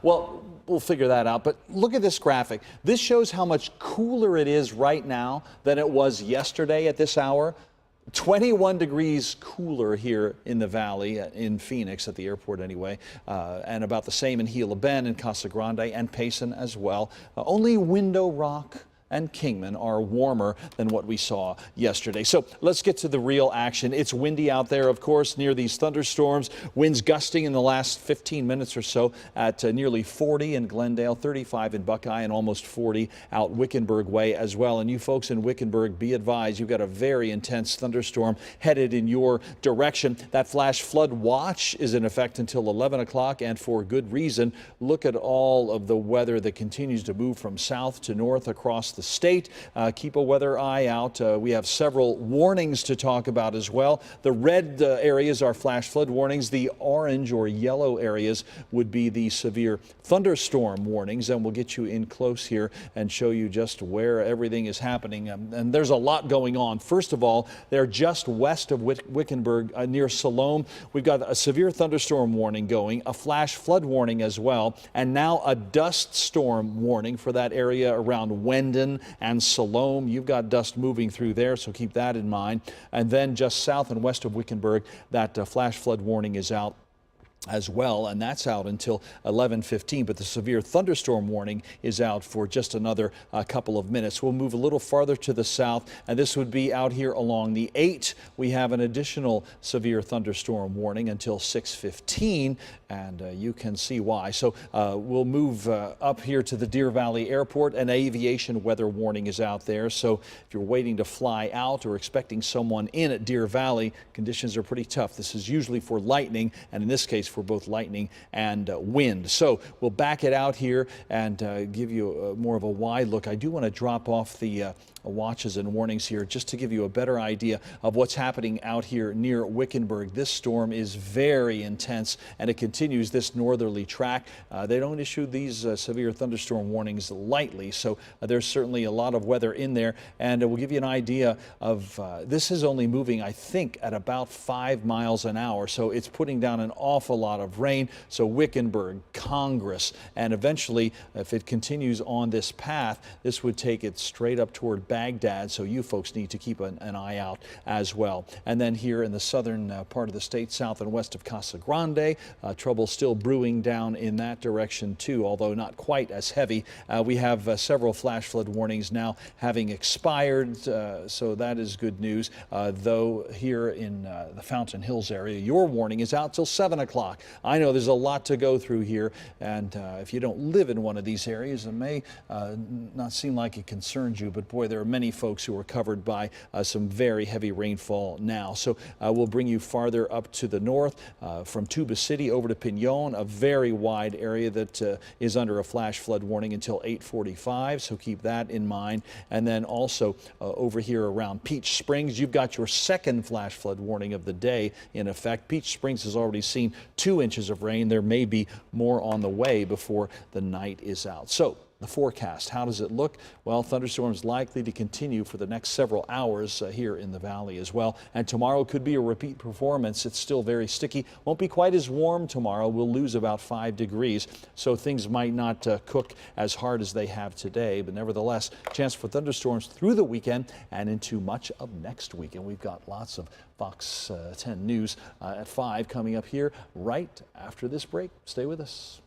Well, we'll figure that out. But look at this graphic. This shows how much cooler it is right now than it was yesterday at this hour. 21 degrees cooler here in the valley, in Phoenix, at the airport anyway, and about the same in Gila Bend and Casa Grande and Payson as well. Only Window Rock and Kingman are warmer than what we saw yesterday. So let's get to the real action. It's windy out there, of course, near these thunderstorms. Winds gusting in the last 15 minutes or so at nearly 40 in Glendale, 35 in Buckeye, and almost 40 out Wickenburg way as well. And you folks in Wickenburg, be advised, you've got a very intense thunderstorm headed in your direction. That flash flood watch is in effect until 11 o'clock, and for good reason. Look at all of the weather that continues to move from south to north across the state. Keep a weather eye out. We have several warnings to talk about as well. The red areas are flash flood warnings. The orange or yellow areas would be the severe thunderstorm warnings, and we'll get you in close here and show you just where everything is happening. And there's a lot going on. First of all, they're just west of Wickenburg near Siloam. We've got a severe thunderstorm warning going, a flash flood warning as well, and now a dust storm warning for that area around Wendon and Siloam. You've got dust moving through there, so keep that in mind. And then just south and west of Wickenburg, that flash flood warning is out as well, and that's out until 11:15, but the severe thunderstorm warning is out for just another couple of minutes. We'll move a little farther to the south, and this would be out here along the 8. We have an additional severe thunderstorm warning until 6:15, and you can see why. So we'll move up here to the Deer Valley Airport. An aviation weather warning is out there, so if you're waiting to fly out or expecting someone in at Deer Valley, conditions are pretty tough. This is usually for lightning, and in this case for both lightning and wind. So we'll back it out here and give you more of a wide look. I do want to drop off the watches and warnings here just to give you a better idea of what's happening out here near Wickenburg. This storm is very intense, and it continues this northerly track. They don't issue these severe thunderstorm warnings lightly, so there's certainly a lot of weather in there, and we'll give you an idea of this is only moving, I think, at about 5 miles an hour, so it's putting down an awful lot of rain. So Wickenburg, Congress, and eventually, if it continues on this path, this would take it straight up toward Baghdad, so you folks need to keep an eye out as well. And then here in the southern part of the state, south and west of Casa Grande, trouble still brewing down in that direction too, although not quite as heavy. We have several flash flood warnings now having expired, so that is good news. Though here in the Fountain Hills area, your warning is out till 7 o'clock. I know there's a lot to go through here, and if you don't live in one of these areas, it may not seem like it concerns you, but boy, there are many folks who are covered by some very heavy rainfall now. So we'll bring you farther up to the north from Tuba City over to Pinon, a very wide area that is under a flash flood warning until 8:45, so keep that in mind. And then also over here around Peach Springs, you've got your second flash flood warning of the day in effect. Peach Springs has already seen 2 inches of rain. There may be more on the way before the night is out. So the forecast, how does it look? Well, thunderstorms likely to continue for the next several hours here in the valley as well. And tomorrow could be a repeat performance. It's still very sticky. Won't be quite as warm tomorrow. We'll lose about 5 degrees. So things might not cook as hard as they have today. But nevertheless, chance for thunderstorms through the weekend and into much of next week. And we've got lots of Fox 10 News at 5 coming up here right after this break. Stay with us.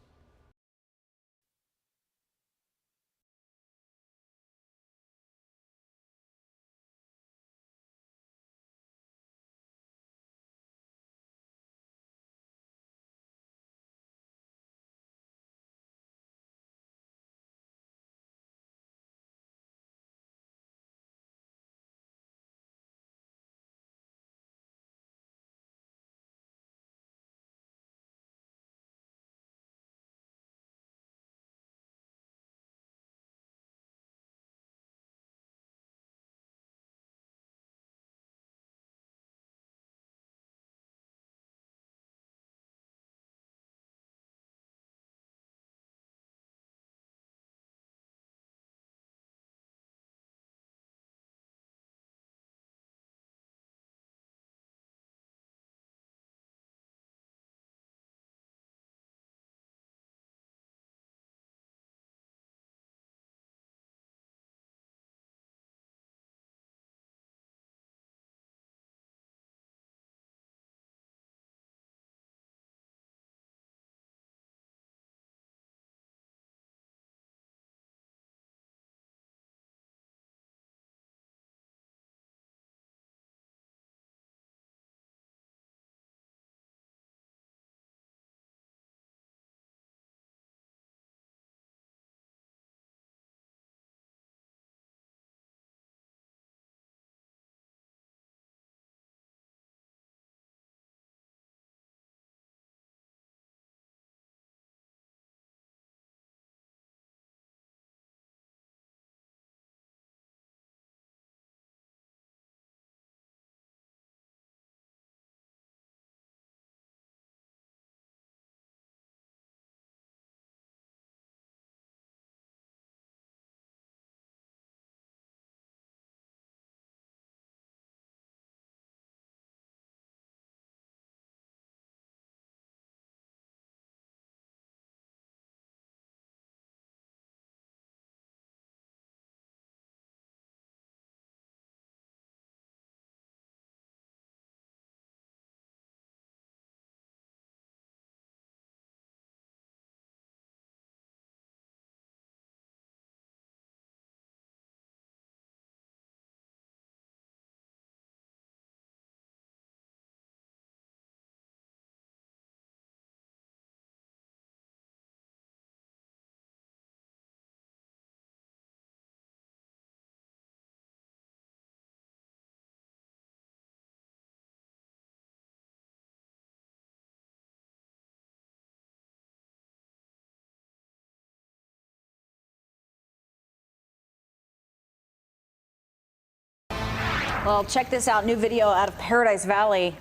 Well, check this out. New video out of Paradise Valley.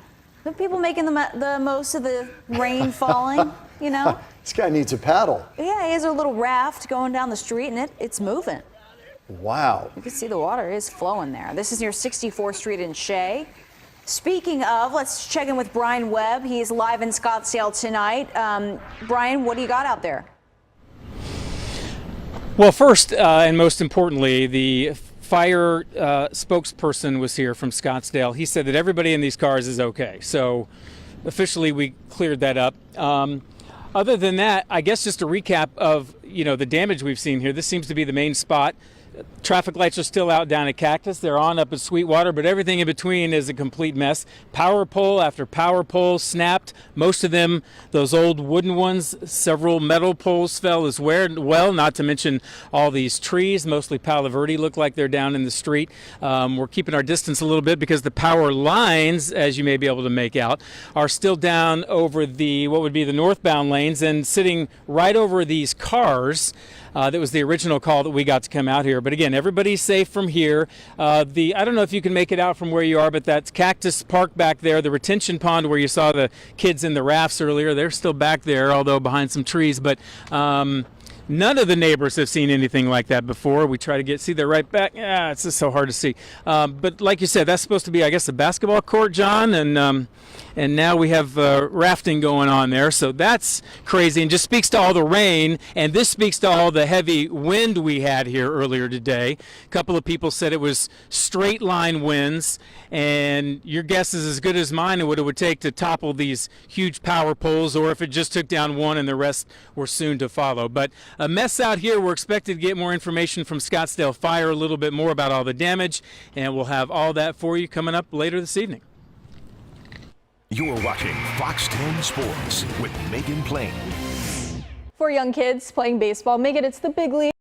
The people making the most of the rain falling, you know? This guy needs a paddle. Yeah, he has a little raft going down the street, and it's moving. Wow. You can see the water is flowing there. This is near 64th Street in Shea. Speaking of, let's check in with Brian Webb. He's live in Scottsdale tonight. Brian, what do you got out there? Well, first and most importantly, the fire spokesperson was here from Scottsdale. He said that everybody in these cars is okay. So officially we cleared that up. Other than that, I guess just a recap of, the damage we've seen here. This seems to be the main spot. Traffic lights are still out down at Cactus. They're on up at Sweetwater, but everything in between is a complete mess. Power pole after power pole snapped. Most of them, those old wooden ones. Several metal poles fell as well, not to mention all these trees. Mostly Palo Verde look like they're down in the street. We're keeping our distance a little bit because the power lines, as you may be able to make out, are still down over what would be the northbound lanes and sitting right over these cars. That was the original call that we got to come out here. But again, everybody's safe from here. I don't know if you can make it out from where you are, but that's Cactus Park back there, the retention pond where you saw the kids in the rafts earlier. They're still back there, although behind some trees. But none of the neighbors have seen anything like that before. We try to see they're right back. Yeah, it's just so hard to see. But like you said, that's supposed to be, I guess, a basketball court, John, and now we have rafting going on there. So that's crazy and just speaks to all the rain. And this speaks to all the heavy wind we had here earlier today. A couple of people said it was straight line winds. And your guess is as good as mine of what it would take to topple these huge power poles, or if it just took down one and the rest were soon to follow. But a mess out here. We're expected to get more information from Scottsdale Fire, a little bit more about all the damage, and we'll have all that for you coming up later this evening. You're watching Fox 10 Sports with Megan Plain. For young kids playing baseball, Megan, it's the big league.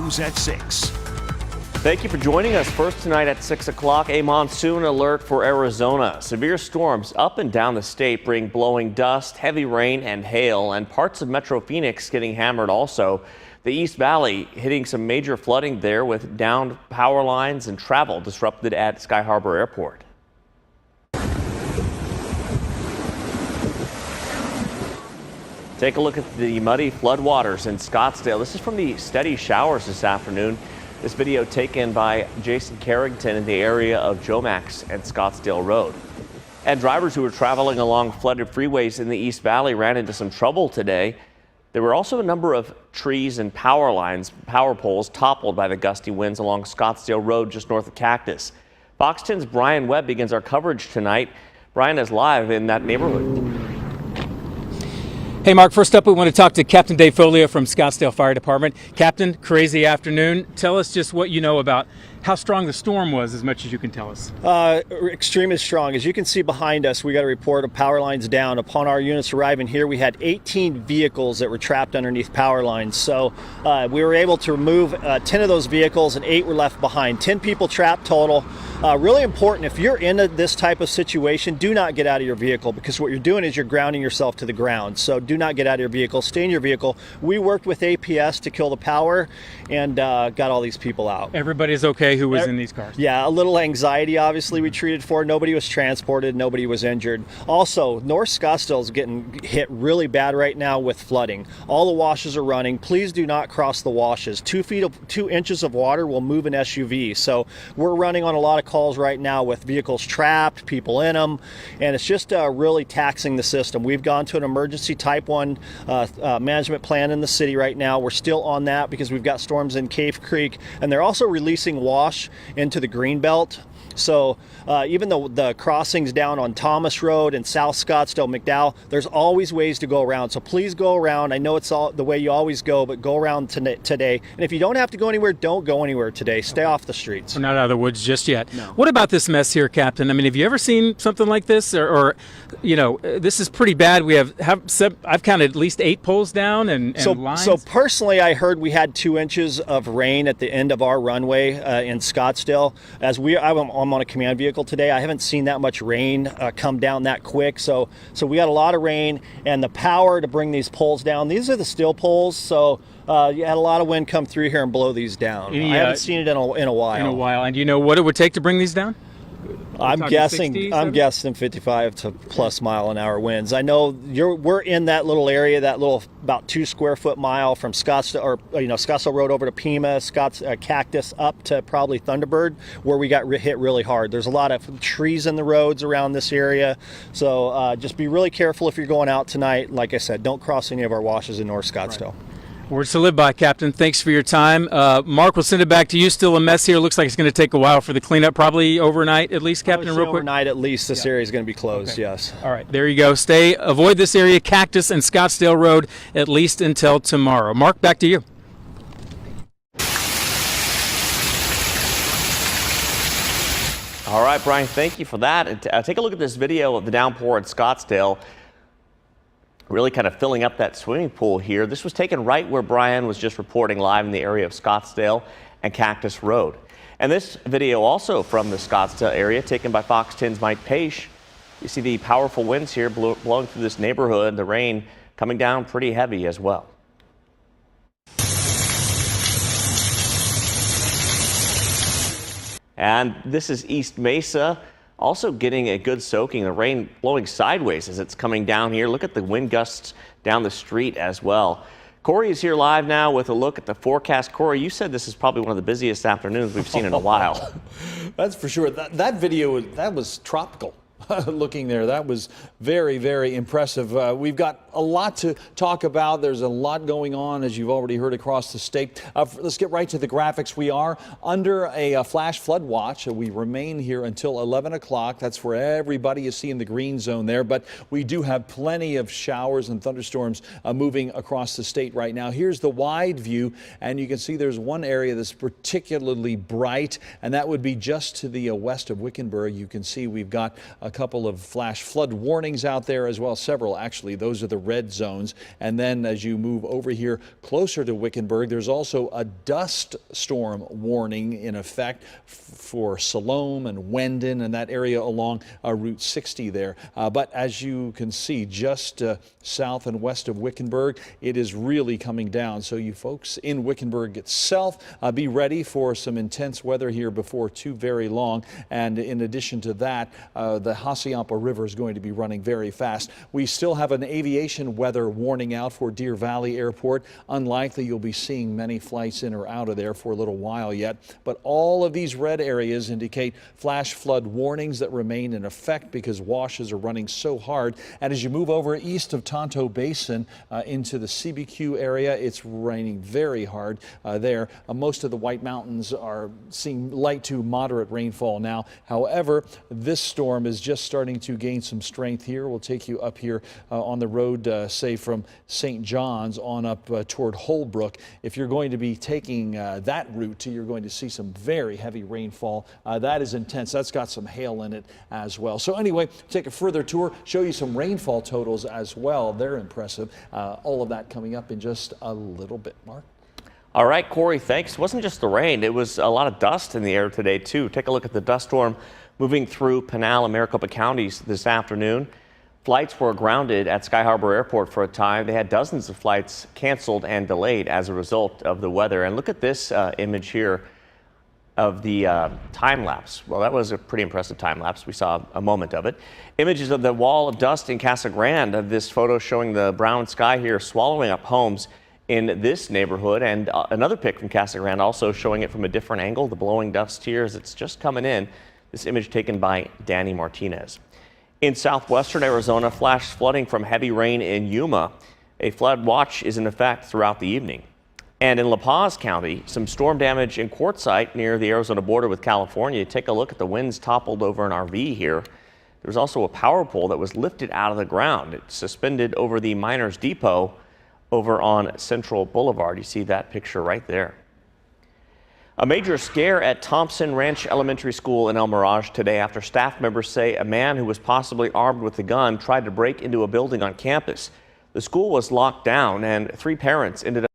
News at 6. Thank you for joining us. First tonight at 6 o'clock, a monsoon alert for Arizona. Severe storms up and down the state bring blowing dust, heavy rain and hail, and parts of Metro Phoenix getting hammered also. The East Valley hitting some major flooding there with downed power lines and travel disrupted at Sky Harbor Airport. Take a look at the muddy floodwaters in Scottsdale. This is from the steady showers this afternoon. This video taken by Jason Carrington in the area of Jomax and Scottsdale Road. And drivers who were traveling along flooded freeways in the East Valley ran into some trouble today. There were also a number of trees and power lines, power poles toppled by the gusty winds along Scottsdale Road just north of Cactus. Fox 10's Brian Webb begins our coverage tonight. Brian is live in that neighborhood. Hey, Mark, first up, we want to talk to Captain Dave Folio from Scottsdale Fire Department. Captain, crazy afternoon. Tell us just what you know about how strong the storm was, as much as you can tell us. Extremely strong. As you can see behind us, we got a report of power lines down. Upon our units arriving here, we had 18 vehicles that were trapped underneath power lines. So we were able to remove 10 of those vehicles and 8 were left behind. 10 people trapped total. Really important, if you're in this type of situation, do not get out of your vehicle, because what you're doing is you're grounding yourself to the ground. So do not get out of your vehicle. Stay in your vehicle. We worked with APS to kill the power and got all these people out. Everybody's okay who was in these cars? Yeah, a little anxiety, obviously, we treated for. Nobody was transported. Nobody was injured. Also, North Scottsdale is getting hit really bad right now with flooding. All the washes are running. Please do not cross the washes. 2 inches of water will move an SUV. So we're running on a lot of calls right now with vehicles trapped, people in them, and it's just really taxing the system. We've gone to an emergency type 1 management plan in the city right now. We're still on that because we've got storms in Cave Creek, and they're also releasing wash into the Greenbelt. So even though the crossings down on Thomas Road and South Scottsdale, McDowell, there's always ways to go around. So please go around. I know it's all the way you always go, but go around today. And if you don't have to go anywhere, don't go anywhere today. Stay off the streets. We're not out of the woods just yet. No. What about this mess here, Captain? I mean, have you ever seen something like this? Or you know, this is pretty bad. We I've counted at least 8 poles down and lines. So personally, I heard we had 2 inches of rain at the end of our runway in Scottsdale. I'm on a command vehicle today. I haven't seen that much rain come down that quick. So we got a lot of rain, and the power to bring these poles down. These are the steel poles. So you had a lot of wind come through here and blow these down. I haven't seen it in a while. And do you know what it would take to bring these down? I'm guessing 55 to plus mile an hour winds. I know we're in that little area, that little about 2 square foot mile from Scottsdale, or Scottsdale Road over to Pima, Cactus up to probably Thunderbird, where we got hit really hard. There's a lot of trees in the roads around this area, so just be really careful if you're going out tonight. Like I said, don't cross any of our washes in North Scottsdale. Right. Words to live by, Captain. Thanks for your time. Mark, we'll send it back to you. Still a mess here. Looks like it's going to take a while for the cleanup, probably overnight at least, Captain, real quick. Overnight at least. This area is going to be closed, okay. Yes. All right, there you go. Avoid this area, Cactus and Scottsdale Road, at least until tomorrow. Mark, back to you. All right, Brian, thank you for that. And take a look at this video of the downpour in Scottsdale. Really kind of filling up that swimming pool here. This was taken right where Brian was just reporting live in the area of Scottsdale and Cactus Road. And this video also from the Scottsdale area taken by Fox 10's Mike Page. You see the powerful winds here blowing through this neighborhood, the rain coming down pretty heavy as well. And this is East Mesa. Also getting a good soaking, the rain blowing sideways as it's coming down here. Look at the wind gusts down the street as well. Corey is here live now with a look at the forecast. Corey, you said this is probably one of the busiest afternoons we've seen in a while. That's for sure. That video, that was tropical. Looking there, that was very, very impressive. We've got a lot to talk about. There's a lot going on, as you've already heard, across the state. Let's get right to the graphics. We are under a flash flood watch. We remain here until 11 o'clock. That's for everybody. You see in the green zone there, but we do have plenty of showers and thunderstorms moving across the state right now. Here's the wide view, and you can see there's one area that's particularly bright, and that would be just to the west of Wickenburg. You can see we've got a couple of flash flood warnings out there as well. Several, actually. Those are the red zones. And then as you move over here closer to Wickenburg, there's also a dust storm warning in effect for Siloam and Wendon and that area along Route 60 there. But as you can see, just south and west of Wickenburg, it is really coming down. So you folks in Wickenburg itself, be ready for some intense weather here before too very long. And in addition to that, the Hassayampa River is going to be running very fast. We still have an aviation weather warning out for Deer Valley Airport. Unlikely you'll be seeing many flights in or out of there for a little while yet. But all of these red areas indicate flash flood warnings that remain in effect because washes are running so hard. And as you move over east of Tonto Basin into the CBQ area, it's raining very hard there. Most of the White Mountains are seeing light to moderate rainfall now. However, this storm is just starting to gain some strength here. We'll take you up here on the road, say from St. John's on up toward Holbrook. If you're going to be taking that route, you're going to see some very heavy rainfall. That is intense. That's got some hail in it as well. So anyway, take a further tour, show you some rainfall totals as well. They're impressive. All of that coming up in just a little bit. Mark? All right, Corey, thanks. It wasn't just the rain. It was a lot of dust in the air today, too. Take a look at the dust storm moving through Pinal and Maricopa counties this afternoon. Flights were grounded at Sky Harbor Airport for a time. They had dozens of flights canceled and delayed as a result of the weather. And look at this image here of the time lapse. Well, that was a pretty impressive time lapse. We saw a moment of it. Images of the wall of dust in Casa Grande. This photo showing the brown sky here swallowing up homes in this neighborhood, and another pic from Casa Grande also showing it from a different angle, the blowing dust here as it's just coming in. This image taken by Danny Martinez. In southwestern Arizona, flash flooding from heavy rain in Yuma. A flood watch is in effect throughout the evening. And in La Paz County, some storm damage in Quartzsite near the Arizona border with California. Take a look at the winds toppled over an RV here. There was also a power pole that was lifted out of the ground. It's suspended over the Miners Depot over on Central Boulevard. You see that picture right there. A major scare at Thompson Ranch Elementary School in El Mirage today after staff members say a man who was possibly armed with a gun tried to break into a building on campus. The school was locked down and 3 parents ended up